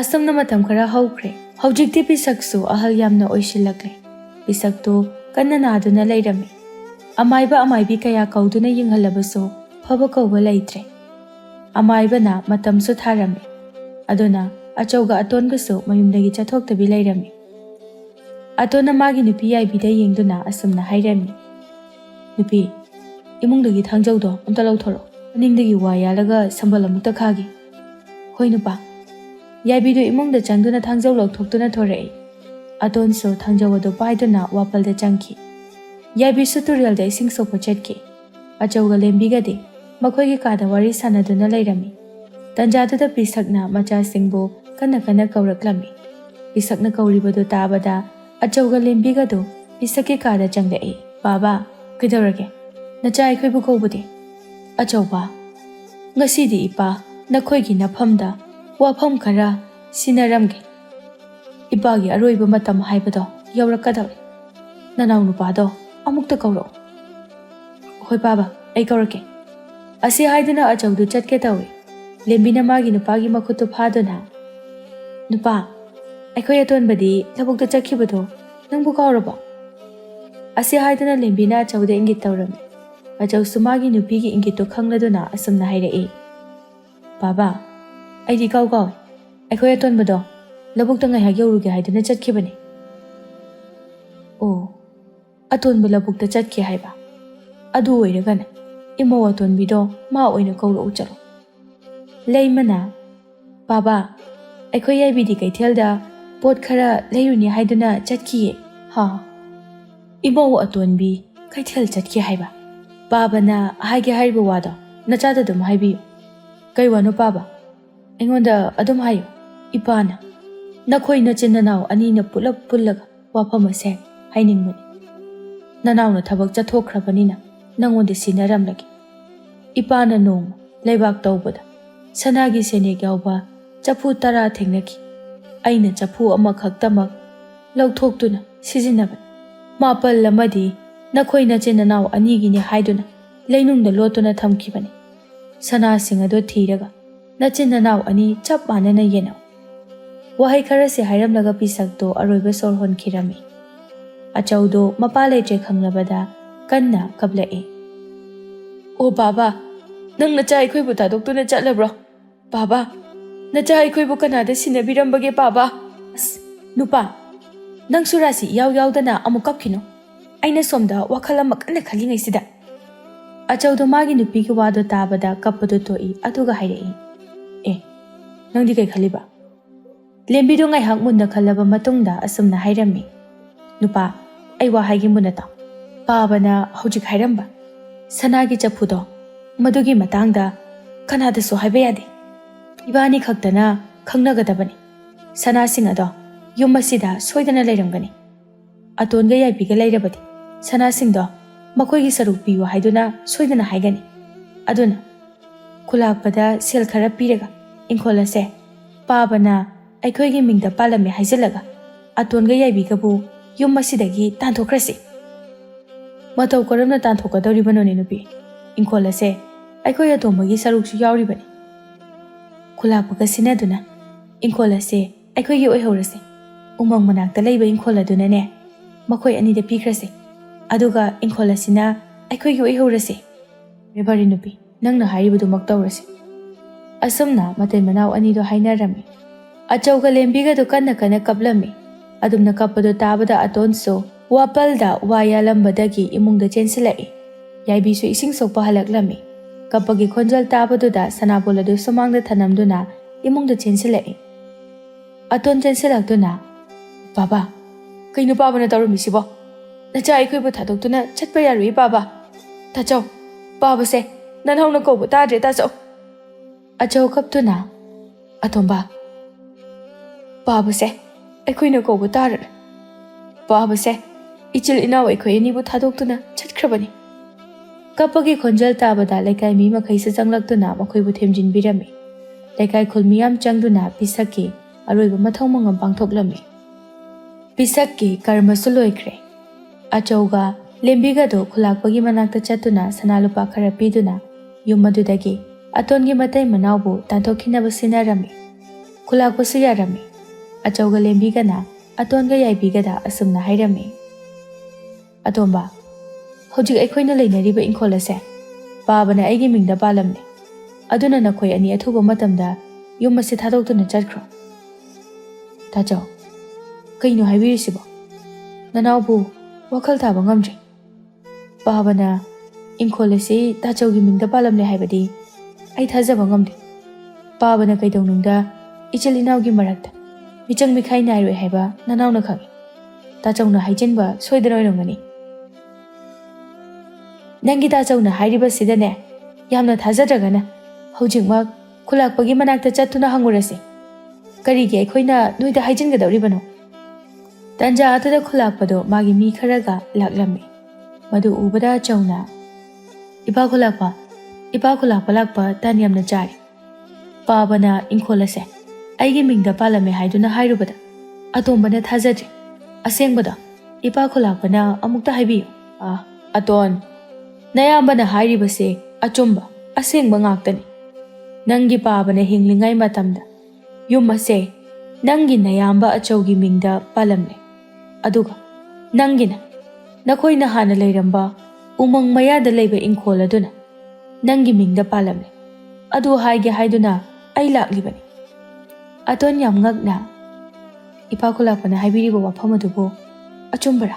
ꯑꯁꯨꯝꯅ ꯃꯇꯝ ꯈꯔ ꯍꯧꯈ꯭ꯔꯦ꯫ ꯍꯧꯖꯤꯛꯇꯤ ꯄꯤꯁꯛꯁꯨ ꯑꯍꯜ ꯌꯥꯝꯅ ꯑꯣꯏꯁꯤꯜꯂꯛꯂꯦ꯫ ꯄꯤꯁꯛꯇꯣ ꯀꯟꯅ ナꯗꯨꯅ ꯂꯩꯔꯝꯃꯤ꯫ ꯑꯃꯥꯏꯕ ꯑꯃꯥꯏꯕꯤ ꯀꯌꯥ ꯀꯧꯗꯨꯅ ꯌꯦꯡꯍꯜꯂꯕꯁꯨ ꯐꯕ ꯀꯧꯕ ꯂꯩꯇ꯭ꯔꯦ꯫ ꯑꯃꯥꯏꯕꯅ ꯃꯇꯝꯁꯨ ꯊꯥꯔꯝꯃꯤ꯫ ꯑꯗꯨꯅ ꯑꯆꯧꯒ ꯑꯇꯣꯟꯒꯁꯨ ꯃꯌꯨꯝꯗꯒꯤ ꯆꯠꯊꯣꯛꯇꯕꯤ ꯂꯩꯔꯝꯃꯤ꯫ ꯑꯇꯣꯟꯅ ꯃꯥꯒꯤ ꯅꯨꯄꯤ ꯌꯥꯏꯕꯤꯗ ꯌꯦꯡꯗꯨꯅ ꯑꯁꯨꯝꯅ ꯍꯥꯏꯔꯝꯃꯤ꯫ ꯅꯨꯄꯤ, ꯏꯃꯨꯡꯗꯒꯤ ꯊꯥꯡꯖꯧꯗꯣ ꯑꯝꯇ ꯂꯧꯊꯣꯔꯛꯑꯣ꯫ ꯃꯅꯤꯡꯗꯒꯤ ꯋꯥ ꯌꯥꯜꯂꯒ ꯁꯝꯕꯜ ꯑꯃꯨꯛꯇ ꯈꯥꯒꯦ꯫ ꯍꯣꯏ ꯅꯨꯄꯥ꯫ ꯌꯥꯏꯕꯤꯗꯨ ꯏꯃꯨꯡꯗ ꯆꯪꯗꯨꯅ ꯊꯥꯡꯖꯧ ꯂꯧꯊꯣꯛꯇꯨꯅ ꯊꯣꯔꯛꯏ꯫ ꯑꯇꯣꯟꯁꯨ ꯊꯥꯡꯖꯧ ꯑꯗꯨ ꯄꯥꯏꯗꯨꯅ ꯋꯥꯄꯜꯗ ꯆꯪꯈꯤ꯫ ꯌꯥꯏꯕꯤꯁꯨ ꯇꯨꯔꯦꯜꯗ ꯏꯁꯤꯡ ꯁꯣꯛꯄ ꯆꯠꯈꯤ꯫ ꯑꯆꯧꯒ ꯂꯦꯝꯕꯤꯒꯗꯤ ꯃꯈꯣꯏꯒꯤ ꯀꯥꯗ ꯋꯥꯔꯤ ꯁꯥꯟꯅꯗꯨꯅ ꯂꯩꯔꯝꯃꯤ꯫ ꯇꯟꯖꯥꯗꯨꯗ ꯄꯤꯁꯛꯅ ꯃꯆꯥꯁꯤꯡꯕꯨ ꯀꯟꯅ ꯀꯟꯅ ꯀꯧꯔꯛꯂꯝꯃꯤ꯫ ꯄꯤꯁꯛꯅ ꯀꯧꯔꯤꯕꯗꯨ ꯇꯥꯕꯗ ꯑꯆꯧꯒ ꯂꯦꯝꯕꯤꯒꯗꯨ ꯄꯤꯁꯛꯀꯤ ꯀꯥꯗ ꯆꯪꯂꯛꯏ꯫ ꯕꯥꯕꯥ, ꯀꯩꯗꯧꯔꯒꯦ? ꯅꯆꯥ ꯑꯩꯈꯣꯏꯕꯨ ꯀꯧꯕꯗꯤ? ꯑꯆꯧꯕ, ꯉꯁꯤꯗꯤ ꯏꯄꯥ ꯅꯈꯣꯏꯒꯤ ꯅꯐꯝꯗ ꯋꯥꯐꯝ ꯈꯔ ꯁꯤꯟꯅꯔꯝꯒꯦ꯫ ꯏꯄꯥꯒꯤ ꯑꯔꯣꯏꯕ ꯃꯇꯝ ꯍꯥꯏꯕꯗꯣ ꯌꯧꯔꯛꯀꯗꯧꯔꯦ꯫ ꯅꯅꯥꯎ ꯅꯨꯄꯥꯗꯣ ꯑꯃꯨꯛꯇ ꯀꯧꯔꯛꯑꯣ꯫ ꯍꯣꯏ ꯄꯥꯕ, ꯑꯩ ꯀꯧꯔꯛꯀꯦ꯫ ꯑꯁꯤ ꯍꯥꯏꯗꯨꯅ ꯑꯆꯧꯗꯨ ꯆꯠꯀꯦ ꯇꯧꯏ꯫ ꯂꯦꯝꯕꯤꯅ ꯃꯥꯒꯤ ꯅꯨꯄꯥꯒꯤ ꯃꯈꯨꯠꯇꯨ ꯐꯥꯗꯨꯅ, ꯅꯨꯄꯥ, ꯑꯩꯈꯣꯏ ꯑꯇꯣꯟꯕꯗꯤ ꯂꯧꯕꯨꯛꯇ ꯆꯠꯈꯤꯕꯗꯣ ꯅꯪꯕꯨ ꯀꯥꯎꯔꯕꯣ? ꯑꯁꯤ ꯍꯥꯏꯗꯨꯅ ꯂꯦꯝꯕꯤꯅ ꯑꯆꯧꯗ ꯏꯪꯒꯤꯠ ꯇꯧꯔꯝꯃꯤ꯫ ꯑꯆꯧꯁꯨ ꯃꯥꯒꯤ ꯅꯨꯄꯤꯒꯤ ꯏꯪꯒꯤꯠꯇꯨ ꯈꯪꯂꯗꯨꯅ ꯑꯁꯨꯝꯅ ꯍꯥꯏꯔꯛꯏ, ꯕꯥꯕꯥ, ꯑꯩꯗꯤ ꯀꯥꯎꯏ꯫ ꯑꯩꯈꯣꯏ ꯑꯇꯣꯟꯕꯗꯣ ꯂꯧꯕꯨꯛꯇ ꯉꯥꯏꯍꯥꯛ ꯌꯧꯔꯨꯒꯦ ꯍꯥꯏꯗꯨꯅ ꯆꯠꯈꯤꯕꯅꯤ꯫ ꯑꯣ, ꯑꯇꯣꯟꯕ ꯂꯧꯕꯨꯛꯇ ꯆꯠꯈꯤ ꯍꯥꯏꯕ? ꯑꯗꯨ ꯑꯣꯏꯔꯒꯅ ꯏꯃꯧ ꯑꯇꯣꯟꯕꯤꯗꯣ ꯃꯥ ꯑꯣꯏꯅ ꯀꯧꯔꯛꯎ ꯆꯠꯂꯣ꯫ ꯂꯩꯃꯅ, ꯕꯥꯕꯥ, ꯑꯩꯈꯣꯏ ꯌꯥꯏꯕꯤꯗꯤ ꯀꯩꯊꯦꯜꯗ ꯄꯣꯠ ꯈꯔ ꯂꯩꯔꯨꯅꯤ ꯍꯥꯏꯗꯨꯅ ꯆꯠꯈꯤꯌꯦ꯫ ꯍꯥ? ꯏꯃꯧ ꯑꯇꯣꯟꯕꯤ ꯀꯩꯊꯦꯜ ꯆꯠꯈꯤ ꯍꯥꯏꯕ? ꯄꯥꯕꯅ ꯍꯥꯏꯒꯦ ꯍꯥꯏꯔꯤꯕ ꯋꯥꯗꯣ ꯅꯆꯥꯗ ꯑꯗꯨꯝ ꯍꯥꯏꯕꯤꯌꯨ꯫ ꯀꯩ ꯋꯥꯅꯣ ꯄꯥꯕ? ꯑꯩꯉꯣꯟꯗ ꯑꯗꯨꯝ ꯍꯥꯏꯌꯨ꯫ ꯏꯄꯥꯅ ꯅꯈꯣꯏ ꯅꯆꯤꯟ ꯅꯅꯥꯎ ꯑꯅꯤꯅ ꯄꯨꯂꯞ ꯄꯨꯜꯂꯒ ꯋꯥꯐꯝ ꯑꯁꯦ ꯍꯥꯏꯅꯤꯡꯕꯅꯤ꯫ ꯅꯅꯥꯎꯅ ꯊꯕꯛ ꯆꯠꯊꯣꯛꯈ꯭ꯔꯕꯅꯤꯅ ꯅꯪꯉꯣꯟꯗ ꯁꯤꯟꯅꯔꯝꯂꯒꯦ꯫ ꯏꯄꯥꯅ ꯅꯣꯡꯃ ꯂꯩꯕꯥꯛ ꯇꯧꯕꯗ ꯁꯅꯥꯒꯤ ꯁꯦꯅꯦꯛ ꯌꯥꯎꯕ ꯆꯐꯨ 10 ꯊꯦꯡꯅꯈꯤ꯫ ꯑꯩꯅ ꯆꯐꯨ ꯑꯃꯈꯛꯇꯃꯛ ꯂꯧꯊꯣꯛꯇꯨꯅ ꯁꯤꯖꯤꯟꯅꯕꯅꯤ꯫ 9 ꯑꯃꯗꯤ ꯅꯈꯣꯏ ꯅꯆꯤꯟ ꯅꯅꯥꯎ ꯑꯅꯤꯒꯤꯅꯤ ꯍꯥꯏꯗꯨꯅ ꯂꯩꯅꯨꯡꯗ ꯂꯣꯠꯇꯨꯅ ꯊꯝꯈꯤꯕꯅꯤ꯫ ꯁꯅꯥꯁꯤꯡ ꯑꯗꯨ ꯊꯤꯔꯒ ꯅꯆꯤꯟ ꯅꯅꯥꯎ ꯑꯅꯤ ꯆꯞ ꯃꯥꯟꯅꯅ ꯌꯦꯟꯅꯧ꯫ ꯋꯥꯍꯩ ꯈꯔꯁꯤ ꯍꯥꯏꯔꯝꯂꯒ ꯄꯤꯁꯛꯇꯣ ꯑꯔꯣꯏꯕ ꯁꯣꯔ ꯍꯣꯟꯈꯤꯔꯝꯃꯤ꯫ ꯑꯆꯧꯗꯣ ꯃꯄꯥ ꯂꯩꯇ꯭ꯔꯦ ꯈꯪꯂꯕꯗ ꯀꯟꯅ ꯀꯞꯂꯛꯏ꯫ ꯑꯣ ꯕꯥꯕꯥ, ꯅꯪ ꯅꯆꯥ ꯑꯩꯈꯣꯏꯕꯨ ꯊꯥꯗꯣꯛꯇꯨꯅ ꯆꯠꯂꯕ꯭ꯔꯣ? ꯕꯥꯕꯥ, ꯅꯆꯥ ꯑꯩꯈꯣꯏꯕꯨ ꯀꯅꯥꯗ ꯁꯤꯟꯅꯕꯤꯔꯝꯕꯒꯦ ꯕꯥꯕꯥ? ꯑꯁ ꯅꯨꯄꯥ, ꯅꯪꯁꯨ ꯔꯥꯁꯤ ꯏꯌꯥꯎ ꯌꯥꯎꯗꯅ ꯑꯃꯨꯛ ꯀꯞꯈꯤꯅꯨ꯫ ꯑꯩꯅ ꯁꯣꯝꯗ ꯋꯥꯈꯜ ꯑꯃ ꯀꯟꯅ ꯈꯜꯂꯤꯉꯩꯁꯤꯗ꯫ ꯑꯆꯧꯗꯣ ꯃꯥꯒꯤ ꯅꯨꯄꯤꯒꯤ ꯋꯥꯗꯣ ꯇꯥꯕꯗ ꯀꯞꯄꯗꯨ ꯇꯣꯛꯏ, ꯑꯗꯨꯒ ꯍꯥꯏꯔꯛꯏ, ꯑꯦ, ꯅꯪꯗꯤ ꯀꯩ ꯈꯜꯂꯤꯕ? ꯂꯦꯝꯕꯤꯗꯨ ꯉꯥꯏꯍꯥꯛ ꯃꯨꯟꯅ ꯈꯜꯂꯕ ꯃꯇꯨꯡꯗ ꯑꯁꯨꯝꯅ ꯍꯥꯏꯔꯝꯃꯤ, ꯅꯨꯄꯥ, ꯑꯩ ꯋꯥ ꯍꯥꯏꯒꯦ ꯃꯨꯟꯅ ꯇꯥꯎ꯫ ꯄꯥꯕꯅ ꯍꯧꯖꯤꯛ ꯍꯥꯏꯔꯝꯕ ꯁꯅꯥꯒꯤ ꯆꯐꯨꯗꯣ, ꯃꯗꯨꯒꯤ ꯃꯇꯥꯡꯗ ꯀꯅꯥꯗꯁꯨ ꯍꯥꯏꯕ ꯌꯥꯗꯦ꯫ ꯏꯕꯥꯅꯤ ꯈꯛꯇꯅ ꯈꯪꯅꯒꯗꯕꯅꯤ꯫ ꯁꯅꯥꯁꯤꯡ ꯑꯗꯣ ꯌꯨꯝ ꯑꯁꯤꯗ ꯁꯣꯏꯗꯅ ꯂꯩꯔꯝꯒꯅꯤ꯫ ꯑꯇꯣꯟꯒ ꯌꯥꯏꯕꯤꯒ ꯂꯩꯔꯕꯗꯤ ꯁꯅꯥꯁꯤꯡꯗꯣ ꯃꯈꯣꯏꯒꯤ ꯁꯔꯨꯛ ꯄꯤꯌꯨ ꯍꯥꯏꯗꯨꯅ ꯁꯣꯏꯗꯅ ꯍꯥꯏꯒꯅꯤ꯫ ꯑꯗꯨꯅ ꯈꯨꯜꯂꯥꯛꯄꯗ ꯁꯦꯜ ꯈꯔ ꯄꯤꯔꯒ ꯏꯪꯈꯣꯜ ꯑꯁꯦ ꯄꯥꯕꯅ ꯑꯩꯈꯣꯏꯒꯤ ꯃꯤꯡꯗ ꯄꯥꯜꯂꯝꯃꯦ ꯍꯥꯏꯖꯤꯜꯂꯒ ꯑꯇꯣꯟꯒ ꯌꯥꯏꯕꯤꯒꯕꯨ ꯌꯨꯝ ꯑꯁꯤꯗꯒꯤ ꯇꯥꯟꯊꯣꯛꯈ꯭ꯔꯁꯤ꯫ ꯃꯇꯧ ꯀꯔꯝꯅ ꯇꯥꯟꯊꯣꯛꯀꯗꯧꯔꯤꯕꯅꯣꯅꯦ ꯅꯨꯄꯤ? ꯏꯪꯈꯣꯜ ꯑꯁꯦ ꯑꯩꯈꯣꯏ ꯑꯇꯣꯝꯕꯒꯤ ꯁꯔꯨꯛꯁꯨ ꯌꯥꯎꯔꯤꯕꯅꯤ꯫ ꯈꯨꯜꯂꯥꯛꯄꯒ ꯁꯤꯟꯅꯗꯨꯅ ꯏꯪꯈꯣꯜ ꯑꯁꯦ ꯑꯩꯈꯣꯏꯒꯤ ꯑꯣꯏꯍꯧꯔꯁꯤ꯫ ꯎꯃꯪ ꯃꯅꯥꯛꯇ ꯂꯩꯕ ꯏꯪꯈꯣꯜ ꯑꯗꯨꯅꯅꯦ ꯃꯈꯣꯏ ꯑꯅꯤꯗ ꯄꯤꯈ꯭ꯔꯁꯤ, ꯑꯗꯨꯒ ꯏꯪꯈꯣꯜ ꯑꯁꯤꯅ ꯑꯩꯈꯣꯏꯒꯤ ꯑꯣꯏꯍꯧꯔꯁꯤ꯫ ꯐꯔꯦ ꯅꯨꯄꯤ, ꯅꯪꯅ ꯍꯥꯏꯔꯤꯕꯗꯨꯃꯛ ꯇꯧꯔꯁꯤ꯫ ꯑꯁꯨꯝꯅ ꯃꯇꯩ ꯃꯅꯥꯎ ꯑꯅꯤꯗꯣ ꯍꯥꯏꯅꯔꯝꯃꯤ꯫ ꯑꯆꯧꯒ ꯂꯦꯝꯕꯤꯒꯗꯨ ꯀꯟꯅ ꯀꯟꯅ ꯀꯞꯂꯝꯃꯤ꯫ ꯑꯗꯨꯝꯅ ꯀꯞꯄꯗꯨ ꯇꯥꯕꯗ ꯑꯇꯣꯟꯁꯨ ꯋꯥꯄꯜꯗ ꯋꯥ ꯌꯥꯜꯂꯝꯕꯗꯒꯤ ꯏꯃꯨꯡꯗ ꯆꯦꯟꯁꯤꯜꯂꯛꯏ꯫ ꯌꯥꯏꯕꯤꯁꯨ ꯏꯁꯤꯡ ꯁꯣꯛꯄ ꯍꯜꯂꯛꯂꯝꯃꯤ꯫ ꯀꯞꯄꯒꯤ ꯈꯣꯟꯖꯦꯜ ꯇꯥꯕꯗꯨꯗ ꯁꯅꯥꯕꯣꯜ ꯑꯗꯨ ꯁꯨꯃꯥꯡꯗ ꯊꯅꯝꯗꯨꯅ ꯏꯃꯨꯡꯗ ꯆꯦꯟꯁꯤꯜꯂꯛꯏ꯫ ꯑꯇꯣꯟ ꯆꯦꯟꯁꯤꯜꯂꯛꯇꯨꯅ, ꯕꯥꯕꯥ, ꯀꯩꯅꯣ ꯄꯥꯕꯅ ꯇꯧꯔꯝꯃꯤꯁꯤꯕꯣ? ꯅꯆꯥ ꯑꯩꯈꯣꯏꯕꯨ ꯊꯥꯗꯣꯛꯇꯨꯅ ꯆꯠꯄ ꯌꯥꯔꯣꯏ ꯕꯥꯕꯥ꯫ ꯇꯥꯆꯧ, ꯄꯥꯕꯁꯦ ꯅꯅꯥꯎꯅ ꯀꯧꯕ ꯇꯥꯗ꯭ꯔꯦ ꯇꯥꯆꯧ꯫ ꯑꯆꯧ ꯀꯞꯇꯨꯅ, ꯑꯇꯣꯝꯕ, ꯄꯥꯕꯁꯦ ꯑꯩꯈꯣꯏꯅ ꯀꯧꯕ ꯇꯥꯔꯔꯣꯏ꯫ ꯄꯥꯕꯁꯦ ꯏꯆꯤꯜ ꯏꯅꯥꯎ ꯑꯩꯈꯣꯏ ꯑꯅꯤꯕꯨ ꯊꯥꯗꯣꯛꯇꯨꯅ ꯆꯠꯈ꯭ꯔꯕꯅꯤ꯫ ꯀꯞꯄꯒꯤ ꯈꯣꯟꯖꯦꯜ ꯇꯥꯕꯗ ꯂꯩꯀꯥꯏ ꯃꯤ ꯃꯈꯩꯁꯨ ꯆꯪꯂꯛꯇꯨꯅ ꯃꯈꯣꯏꯕꯨ ꯊꯦꯝꯖꯤꯟꯕꯤꯔꯝꯃꯤ꯫ ꯂꯩꯀꯥꯏ ꯈꯨꯜ ꯃꯤꯌꯥꯝ ꯆꯪꯗꯨꯅ ꯄꯤꯁꯛꯀꯤ ꯑꯔꯣꯏꯕ ꯃꯊꯧ ꯃꯉꯝ ꯄꯥꯡꯊꯣꯛꯂꯝꯃꯤ꯫ ꯄꯤꯁꯛꯀꯤ ꯀꯔꯃꯁꯨ ꯂꯣꯏꯈ꯭ꯔꯦ꯫ ꯑꯆꯧꯒ ꯂꯦꯝꯕꯤꯒꯗꯨ ꯈꯨꯜꯂꯥꯛꯄꯒꯤ ꯃꯅꯥꯛꯇ ꯆꯠꯇꯨꯅ ꯁꯅꯥ ꯂꯨꯄꯥ ꯈꯔ ꯄꯤꯗꯨꯅ ꯌꯨꯝ ꯑꯗꯨꯗꯒꯤ ꯑꯇꯣꯟꯒꯤ ꯃꯇꯩ ꯃꯅꯥꯎꯕꯨ ꯇꯥꯟꯊꯣꯛꯈꯤꯅꯕ ꯁꯤꯟꯅꯔꯝꯃꯤ꯫ ꯈꯨꯜꯂꯥꯛꯄꯁꯨ ꯌꯥꯔꯝꯃꯤ꯫ ꯑꯆꯧꯒ ꯂꯦꯝꯕꯤꯒꯅ ꯑꯇꯣꯟꯒ ꯌꯥꯏꯕꯤꯒꯗ ꯑꯁꯨꯝꯅ ꯍꯥꯏꯔꯝꯃꯤ, ꯑꯇꯣꯝꯕ, ꯍꯧꯖꯤꯛ ꯑꯩꯈꯣꯏꯅ ꯂꯩꯅꯔꯤꯕ ꯏꯪꯈꯣꯜ ꯑꯁꯦ ꯄꯥꯕꯅ ꯑꯩꯒꯤ ꯃꯤꯡꯗ ꯄꯥꯜꯂꯝꯅꯤ꯫ ꯑꯗꯨꯅ ꯅꯈꯣꯏ ꯑꯅꯤ ꯑꯊꯨꯕ ꯃꯇꯝꯗ ꯌꯨꯝ ꯑꯁꯤ ꯊꯥꯗꯣꯛꯇꯨꯅ ꯆꯠꯈ꯭ꯔꯣ꯫ ꯇꯥꯆꯧ, ꯀꯩꯅꯣ ꯍꯥꯏꯕꯤꯔꯤꯁꯤꯕꯣ? ꯅꯅꯥꯎꯕꯨ ꯋꯥꯈꯜ ꯇꯥꯕ ꯉꯝꯗ꯭ꯔꯦ꯫ ꯄꯥꯕꯅ ꯏꯪꯈꯣꯜ ꯑꯁꯤ ꯇꯥꯆꯧꯒꯤ ꯃꯤꯡꯗ ꯄꯥꯜꯂꯝꯂꯦ ꯍꯥꯏꯕꯗꯤ ꯑꯩ ꯊꯥꯖꯕ ꯉꯝꯗꯦ꯫ ꯄꯥꯕꯅ ꯀꯩꯗꯧꯅꯨꯡꯗ ꯏꯆꯤꯜ ꯏꯅꯥꯎꯒꯤ ꯃꯔꯛꯇ ꯃꯤꯆꯪ ꯃꯤꯈꯥꯏ ꯅꯥꯏꯔꯣꯏ ꯍꯥꯏꯕ ꯅꯅꯥꯎꯅ ꯈꯪꯏ꯫ ꯇꯥꯆꯧꯅ ꯍꯥꯏꯖꯤꯟꯕ ꯁꯣꯏꯗꯅ ꯑꯣꯏꯔꯝꯒꯅꯤ꯫ ꯅꯪꯒꯤ ꯇꯥꯆꯧꯅ ꯍꯥꯏꯔꯤꯕꯁꯤꯗꯅꯦ ꯌꯥꯝꯅ ꯊꯥꯖꯗ꯭ꯔꯒꯅ ꯍꯧꯖꯤꯛꯃꯛ ꯈꯨꯜꯂꯥꯛꯄꯒꯤ ꯃꯅꯥꯛꯇ ꯆꯠꯇꯨꯅ ꯍꯪꯉꯨꯔꯁꯤ꯫ ꯀꯔꯤꯒꯤ ꯑꯩꯈꯣꯏꯅ ꯅꯣꯏꯗ ꯍꯥꯏꯖꯤꯟꯒꯗꯧꯔꯤꯕꯅꯣ? ꯇꯟꯖꯥ ꯑꯗꯨꯗ ꯈꯨꯜꯂꯥꯛꯄꯗꯣ ꯃꯥꯒꯤ ꯃꯤ ꯈꯔꯒ ꯂꯥꯛꯂꯝꯃꯤ꯫ ꯃꯗꯨ ꯎꯕꯗ ꯑꯆꯧꯅ, ꯏꯄꯥ ꯈꯨꯜꯂꯥꯛꯄ ꯂꯥꯛꯄ ꯇꯟ ꯌꯥꯝꯅ ꯆꯥꯔꯤ꯫ ꯄꯥꯕꯅ ꯏꯪꯈꯣꯜ ꯑꯁꯦ ꯑꯩꯒꯤ ꯃꯤꯡꯗ ꯄꯥꯜꯂꯝꯃꯦ ꯍꯥꯏꯗꯨꯅ ꯍꯥꯏꯔꯨꯕꯗ ꯑꯇꯣꯝꯕꯅ ꯊꯥꯖꯗ꯭ꯔꯦ꯫ ꯑꯁꯦꯡꯕꯗꯣ Ipa khulakpana amukta haibiyo. Aton. Nayambana hairibase achumba asengba ngaktani. Nangi paabana hinglingai matamda. Yum ase nangi nayamba achaugi mingda palamle. Aduga nangina nakoina hana leiramba umang mayada leiba ingkhol aduna nangi mingda palamle. Adu haige haiduna ai laklibani. Aton yam ngakna Ipa khulakpana haibiriba wafam adubo achumbara.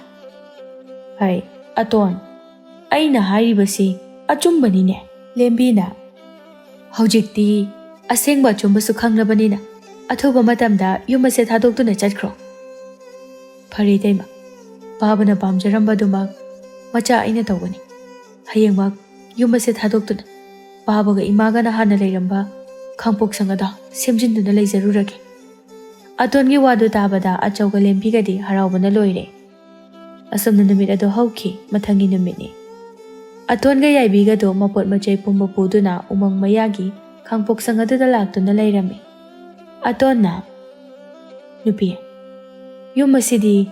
Hai Aton aina hairibasi achumbanine. Lembina Haujikti asengba achumba su khangrabanina athuba matamda yum ase thadoktuna chatkro. Phari daima babana pamjaramba duma macha aina tawani. Hayengmak yum ase thadoktuna babaga imaga na hana leiramba khangpok sangada semjinduna leizarurage. Atongi wadu tabada achauga lembigadi haraubana loire. Asomna numit ado hauki mathangi numitni. Atonga yaibiga do mapot machay pumba puduna umang mayagi khangpok sangaduda laktuna leirami. Atonna nupi yum asidi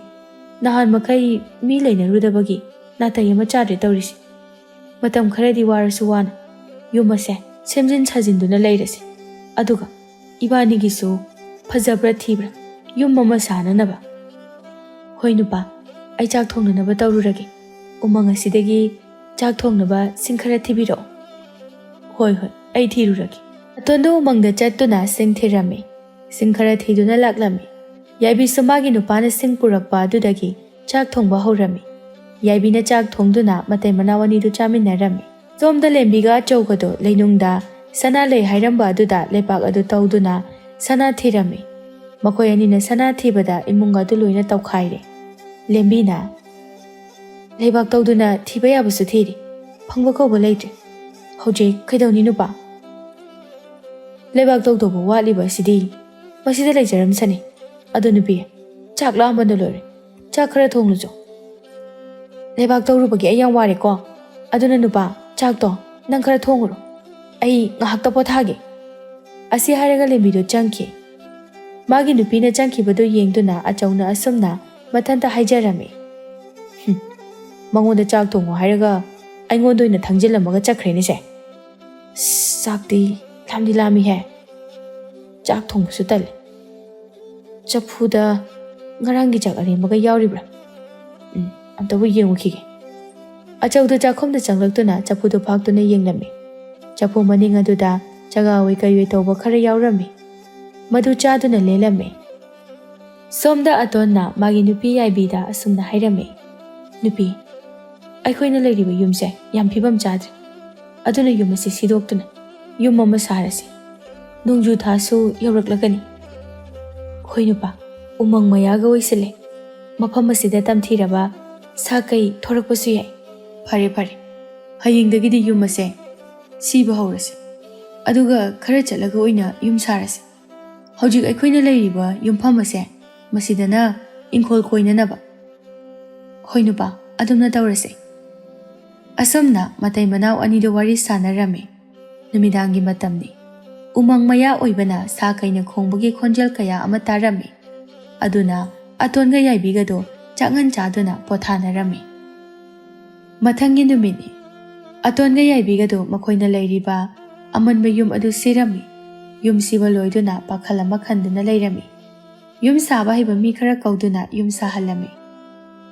nahan makai mi leinarudabagi natay ama chadre tawrisi. Matam kharadi warasu wana yum ase semjin sajinduna leirasi. Aduga ibanigisu fajabra thibra yum mama sananaba. Hoi nupa ai chak thongnanaba tawrurage. Umang asidagi chak thongnaba singkhara thibiro. Hoi ai thirurage. Atonda umangda chattuna sing thirami. Singkhara thiduna laklami. Yaibi sumagi nupana sing purakpa adudagi chak thongba haurami. Yaibi na chak thongduna matai manawani du chaminarami. Somda lembiga chawgado leinungda sana lei hairamba aduda lepak adu tawduna sana thirami. Makoi anina sana thibada imunga du loina tawkhaire. Lembina leibak tawduna thiba yabusu thiri. Phangba kawba leitri. Hojik kaidawni nupa. Leibak tawdobu watliba sidi masida leijaram sani. Adu nupi chak lambana lori. Chak khara thonglujo. Leibak tawrubagi ayang ware ko. Aduna nupa chak to nang khara thongro. Ai ngahakta pothage. Asi haraga lembido changki. Magi nupina changkibado yengduna achawna asumna mathanta haijarami. Mangonda chak thongo haraga aingonda oina thangjilamaga chakhreni se. Sakti lamdi lami he. Chak thongbusu tale. Chapuda ngarangi chak aremaga yauribra. Amtabu yengukhige. Achawda chakhomda changlaktuna chapudo phaktuna yenglami. Chapu maning aduda chagawi kaywe tawba khara yaurami. Madu chaduna lelami. Somda atonna magi nupi yaibida asumna hairami. Nupi aikoina leiriba yumse yam phibam chadre. Aduna yum ase sidoktuna yum mama sarasi. Nungju thasu yauraklagani. Hoi nupa umang mayaga oisile. Mafam asida tamthiraba sakai thorakpasu yai. Phare hayengdagidi yum ase siba haurase. Aduga khara chalaga oina yum sarase. Hojik aikoina leiriba yumpham ase masidana ingkhol khoinanaba. Hoi nupa adumna tawrase. Asomna matai manaw anido wari sanarami. Numidangi matamni. Umang maya oibana sa kaina khongbagi khonjal kaya ama tarami. Aduna atonga yaibigado changan chaduna pothanarami. Mathangi numini. Atonga yaibigado makoina leiriba amanba yum adu sirami. Yum siba loiduna pakhalama khanduna leirami. Yum saba hiba mi khara kauduna yum sahalami.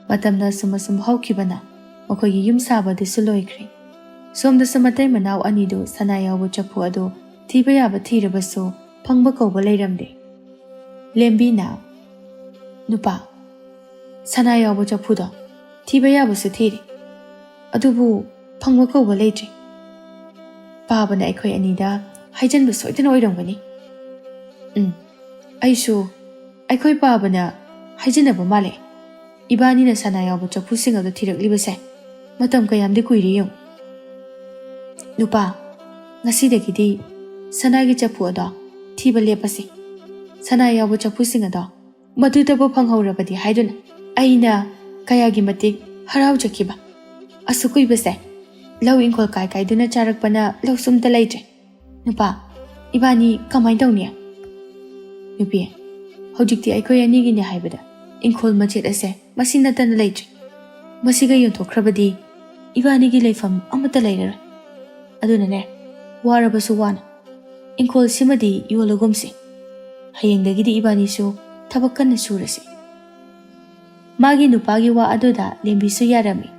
Matamna sumasum haukibana makoigi yum saba disu loikri. Somda samatai manaw anido sanayawu chapu ado thiba yaba thirabaso phangba kauba leiramde. Lembina nupa sanayawu chapudo thiba yabusu thiri. Adubu phangba kauba leitri. Babana aikoi anida haijanba soidana oirangani. Aishu aikoi babana haijanaba male. Ibanina sanayawu chapu singado thiraklibase matam kayamdi kuiri yung. Nupa ngasidagidi sanagi chapu ado thiba lepasi. Sanayawu chapu singado madudabo phanghaurabadi haiduna aina kayagi matik haraujakiba. Asukuibase lau ingkol kai duna charakpana lau sumta leitre. Nupa ibani kamai dawniya. Nupi hojikti aikoi anigini haibada ꯏꯪꯈꯣꯜ ꯃꯆꯦꯠ ꯑꯁꯦ ꯃꯁꯤ ꯅꯠꯇꯅ ꯂꯩꯇ꯭ꯔꯤ ꯃꯁꯤꯒ ꯌꯣꯟꯊꯣꯛꯈ꯭ꯔꯕꯗꯤ ꯏꯕꯥꯅꯤꯒꯤ ꯂꯩꯐꯝ ꯑꯃꯠꯇ ꯂꯩꯔꯔꯣꯏ ꯑꯗꯨꯅꯅꯦ ꯋꯥꯔꯕꯁꯨ ꯋꯥꯅ ꯏꯪꯈꯣꯜꯁꯤꯃꯗꯤ ꯌꯣꯜꯂꯒꯨꯝꯁꯤ ꯍꯌꯦꯡꯗꯒꯤꯗꯤ ꯏꯕꯥꯅꯤꯁꯨ ꯊꯕꯛ ꯀꯟꯅ ꯁꯨꯔꯁꯤ ꯃꯥꯒꯤ ꯅꯨꯄꯥꯒꯤ ꯋꯥ ꯑꯗꯨꯗ ꯂꯦꯝꯕꯤꯁꯨ ꯌꯥꯔꯝꯃꯤ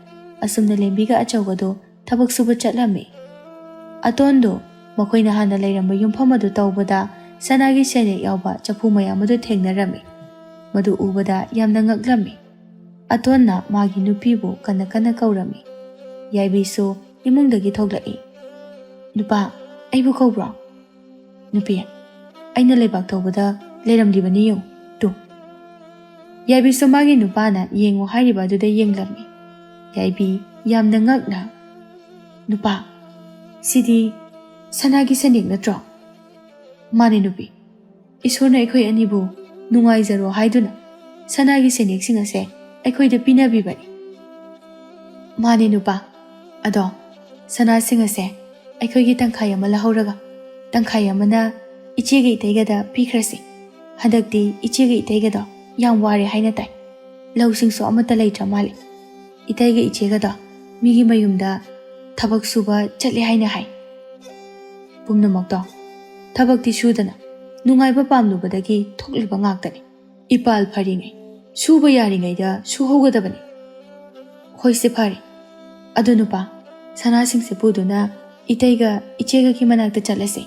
ꯑꯁꯨꯝꯅ ꯂꯦꯝꯕꯤꯒ ꯑꯆꯧꯒꯗꯣ ꯊꯕꯛ ꯁꯨꯕ ꯆꯠꯂꯝꯃꯤ ꯑꯇꯣꯟꯗꯣ ꯃꯈꯣꯏꯅ ꯍꯥꯟꯅ ꯂꯩꯔꯝꯕ ꯌꯨꯝꯐꯝ ꯑꯗꯨ ꯇꯧꯕꯗ ꯁꯅꯥꯒꯤ ꯁꯦꯟꯌꯦꯛ ꯌꯥꯎꯕ ꯆꯐꯨ ꯃꯌꯥꯝ ꯑꯗꯨ ꯊꯦꯡꯅꯔꯝꯃꯤ ꯃꯗꯨ ꯎꯕꯗ ꯌꯥꯝꯅ ꯉꯛꯂꯝꯃꯤ ꯑꯇꯣꯟꯅ ꯃꯥꯒꯤ ꯅꯨꯄꯤꯕꯨ ꯀꯟꯅ ꯀꯟꯅ ꯀꯧꯔꯝꯃꯤ ꯌꯥꯏꯕꯤꯁꯨ ꯏꯃꯨꯡꯗꯒꯤ ꯊꯣꯛꯂꯛꯏ ꯅꯨꯄꯥ ꯑꯩꯕꯨ ꯀꯧꯕ꯭ꯔꯣ ꯅꯨꯄꯤ ꯑꯩꯅ ꯂꯩꯕꯥꯛ ꯇꯧꯕꯗ ꯂꯩꯔꯝꯂꯤꯕꯅꯤ ꯌꯦꯡꯉꯨ ꯇꯨ ꯌꯥꯏꯕꯤꯁꯨ ꯃꯥꯒꯤ ꯅꯨꯄꯥꯅ ꯌꯦꯡꯉꯨ ꯍꯥꯏꯔꯤꯕ ꯑꯗꯨꯗ ꯌꯦꯡꯂꯝꯃꯤ ꯌꯥꯏꯕꯤ ꯌꯥꯝꯅ ꯉꯛꯅ ꯅꯨꯄꯥ ꯁꯤꯗꯤ ꯁꯅꯥꯒꯤ ꯁꯦꯟꯌꯦꯛ ꯅꯠꯇ꯭ꯔꯣ ꯃꯥꯅꯦ ꯅꯨꯄꯤ ꯏꯁꯣꯔꯅ ꯑꯩꯈꯣꯏ ꯑꯅꯤꯕꯨ ꯅꯨꯡꯉꯥꯏꯖꯔꯣ ꯍꯥꯏꯗꯨꯅ ꯁꯅꯥꯒꯤ ꯁꯦꯟꯌꯦꯛꯁꯤꯡ ꯑꯁꯦ ꯑꯩꯈꯣꯏꯗ ꯄꯤꯅꯕꯤꯕꯅꯤ ꯃꯥꯅꯦ ꯅꯨꯄꯥ ꯑꯗꯣ ꯁꯅꯥꯁꯤꯡ ꯑꯁꯦ ꯑꯩꯈꯣꯏꯒꯤ ꯇꯪꯈꯥꯏ ꯑꯃ ꯂꯧꯍꯧꯔꯒ ꯇꯪꯈꯥꯏ ꯑꯃꯅ ꯏꯆꯦꯒ ꯏꯇꯩꯒꯗ ꯄꯤꯈ꯭ꯔꯁꯤ ꯍꯟꯗꯛꯇꯤ ꯏꯆꯦꯒ ꯏꯇꯩꯒꯗꯣ ꯌꯥꯝ ꯋꯥꯔꯦ ꯍꯥꯏꯅ ꯇꯥꯏ ꯂꯧꯁꯤꯡꯁꯨ ꯑꯃꯠꯇ ꯂꯩꯇ꯭ꯔ ꯃꯥꯜꯂꯤ ꯏꯇꯩꯒ ꯏꯆꯦꯒꯗꯣ ꯃꯤꯒꯤ ꯃꯌꯨꯝꯗ ꯊꯕꯛ ꯁꯨꯕ ꯆꯠꯂꯦ ꯍꯥꯏꯅ ꯍꯥꯏ ꯄꯨꯝꯅꯃꯛꯇꯣ ꯊꯕꯛꯇꯤ ꯁꯨꯗꯅ ꯅꯨꯡꯉꯥꯏꯕ ꯄꯥꯝꯂꯨꯕꯗꯒꯤ ꯊꯣꯛꯂꯤꯕ ꯉꯥꯛꯇꯅꯤ ꯏꯄꯥꯜ ꯐꯔꯤꯉꯩ ꯁꯨꯕ ꯌꯥꯔꯤꯉꯩꯗ ꯁꯨꯍꯧꯒꯗꯕꯅꯤ ꯍꯣꯏꯁꯦ ꯐꯔꯦ ꯑꯗꯨ ꯅꯨꯄꯥ ꯁꯅꯥꯁꯤꯡꯁꯦ ꯄꯨꯗꯨꯅ ꯏꯇꯩꯒ ꯏꯆꯦꯒꯒꯤ ꯃꯅꯥꯛꯇ ꯆꯠꯂꯁꯤ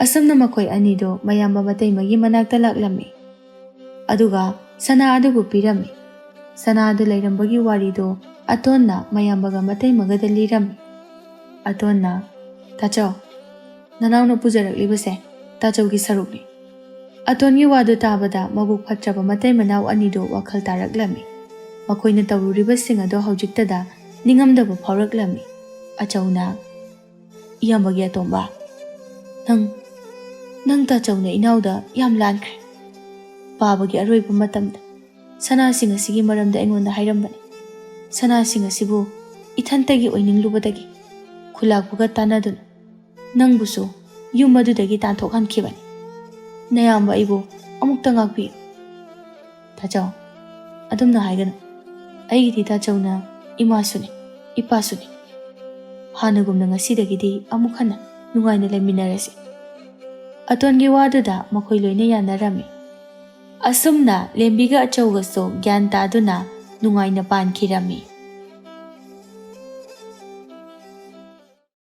ꯑꯁꯨꯝꯅ ꯃꯈꯣꯏ ꯑꯅꯤꯗꯣ ꯃꯌꯥꯝꯕ ꯃꯇꯩꯃꯒꯤ ꯃꯅꯥꯛꯇ ꯂꯥꯛꯂꯝꯃꯤ ꯑꯗꯨꯒ ꯁꯅꯥ ꯑꯗꯨꯕꯨ ꯄꯤꯔꯝꯃꯤ ꯁꯅꯥ ꯑꯗꯨ ꯂꯩꯔꯝꯕꯒꯤ ꯋꯥꯔꯤꯗꯣ ꯑꯇꯣꯟꯅ ꯃꯌꯥꯝꯕꯒ ꯃꯇꯩꯃꯒꯗ ꯂꯤꯔꯝꯃꯤ ꯑꯇꯣꯟꯅ ꯇꯥꯆꯧ ꯅꯅꯥꯎꯅ ꯄꯨꯖꯔꯛꯂꯤꯕꯁꯦ ꯇꯥꯆꯧꯒꯤ ꯁꯔꯨꯛꯅꯤ ꯑꯇꯣꯟꯒꯤ ꯋꯥꯗꯨ ꯇꯥꯕꯗ ꯃꯕꯨꯛ ꯐꯠꯇ꯭ꯔꯕ ꯃꯇꯩ ꯃꯅꯥꯎ ꯑꯅꯤꯗꯣ ꯋꯥꯈꯜ ꯇꯥꯔꯛꯂꯝꯃꯤ ꯃꯈꯣꯏꯅ ꯇꯧꯔꯨꯔꯤꯕꯁꯤꯡ ꯑꯗꯣ ꯍꯧꯖꯤꯛꯇꯗ ꯅꯤꯡꯉꯝꯗꯕ ꯐꯥꯎꯔꯛꯂꯝꯃꯤ ꯑꯆꯧꯅ ꯏꯌꯥꯝꯕꯒꯤ ꯑꯇꯣꯝꯕ ꯅꯪ ꯇꯥꯆꯧꯅ ꯏꯅꯥꯎꯗ ꯌꯥꯝ ꯂꯥꯟꯈ꯭ꯔꯦ ꯄꯥꯕꯒꯤ ꯑꯔꯣꯏꯕ ꯃꯇꯝꯗ ꯁꯅꯥꯁꯤꯡ ꯑꯁꯤꯒꯤ ꯃꯔꯝꯗ ꯑꯩꯉꯣꯟꯗ ꯍꯥꯏꯔꯝꯕꯅꯤ ꯁꯅꯥꯁꯤꯡ ꯑꯁꯤꯕꯨ ꯏꯊꯟꯇꯒꯤ ꯑꯣꯏꯅꯤꯡꯂꯨꯕꯗꯒꯤ ꯈꯨꯂꯥꯛꯄꯒ ꯇꯥꯟꯅꯗꯨꯅ ꯅꯪꯕꯨꯁꯨ ꯌꯨꯝ ꯑꯗꯨꯗꯒꯤ ꯇꯥꯟꯊꯣꯛꯍꯟꯈꯤꯕꯅꯤ ꯅꯌꯥꯝꯕ ꯑꯩꯕꯨ ꯑꯃꯨꯛꯇ ꯉꯥꯛꯄꯤꯌꯨ ꯇꯥꯆꯧ ꯑꯗꯨꯝꯅ ꯍꯥꯏꯒꯅꯨ ꯑꯩꯒꯤꯗꯤ ꯇꯥꯆꯧꯅ ꯏꯃꯥꯁꯨꯅꯤ ꯏꯄꯥꯁꯨꯅꯤ ꯍꯥꯟꯅꯒꯨꯝꯅ ꯉꯁꯤꯗꯒꯤꯗꯤ ꯑꯃꯨꯛ ꯍꯟꯅ ꯅꯨꯡꯉꯥꯏꯅ ꯂꯩꯃꯤꯟꯅꯔꯁꯤ ꯑꯇꯣꯟꯒꯤ ꯋꯥꯗꯨꯗ ꯃꯈꯣꯏ ꯂꯣꯏꯅ ꯌꯥꯅꯔꯝꯃꯤ ꯑꯁꯨꯝꯅ ꯂꯦꯝꯕꯤꯒ ꯑꯆꯧꯒꯁꯨ ꯒ꯭ꯌꯥꯟ ꯇꯥꯗꯨꯅ ꯅꯨꯡꯉꯥꯏꯅ ꯄꯥꯟꯈꯤꯔꯝꯃꯤ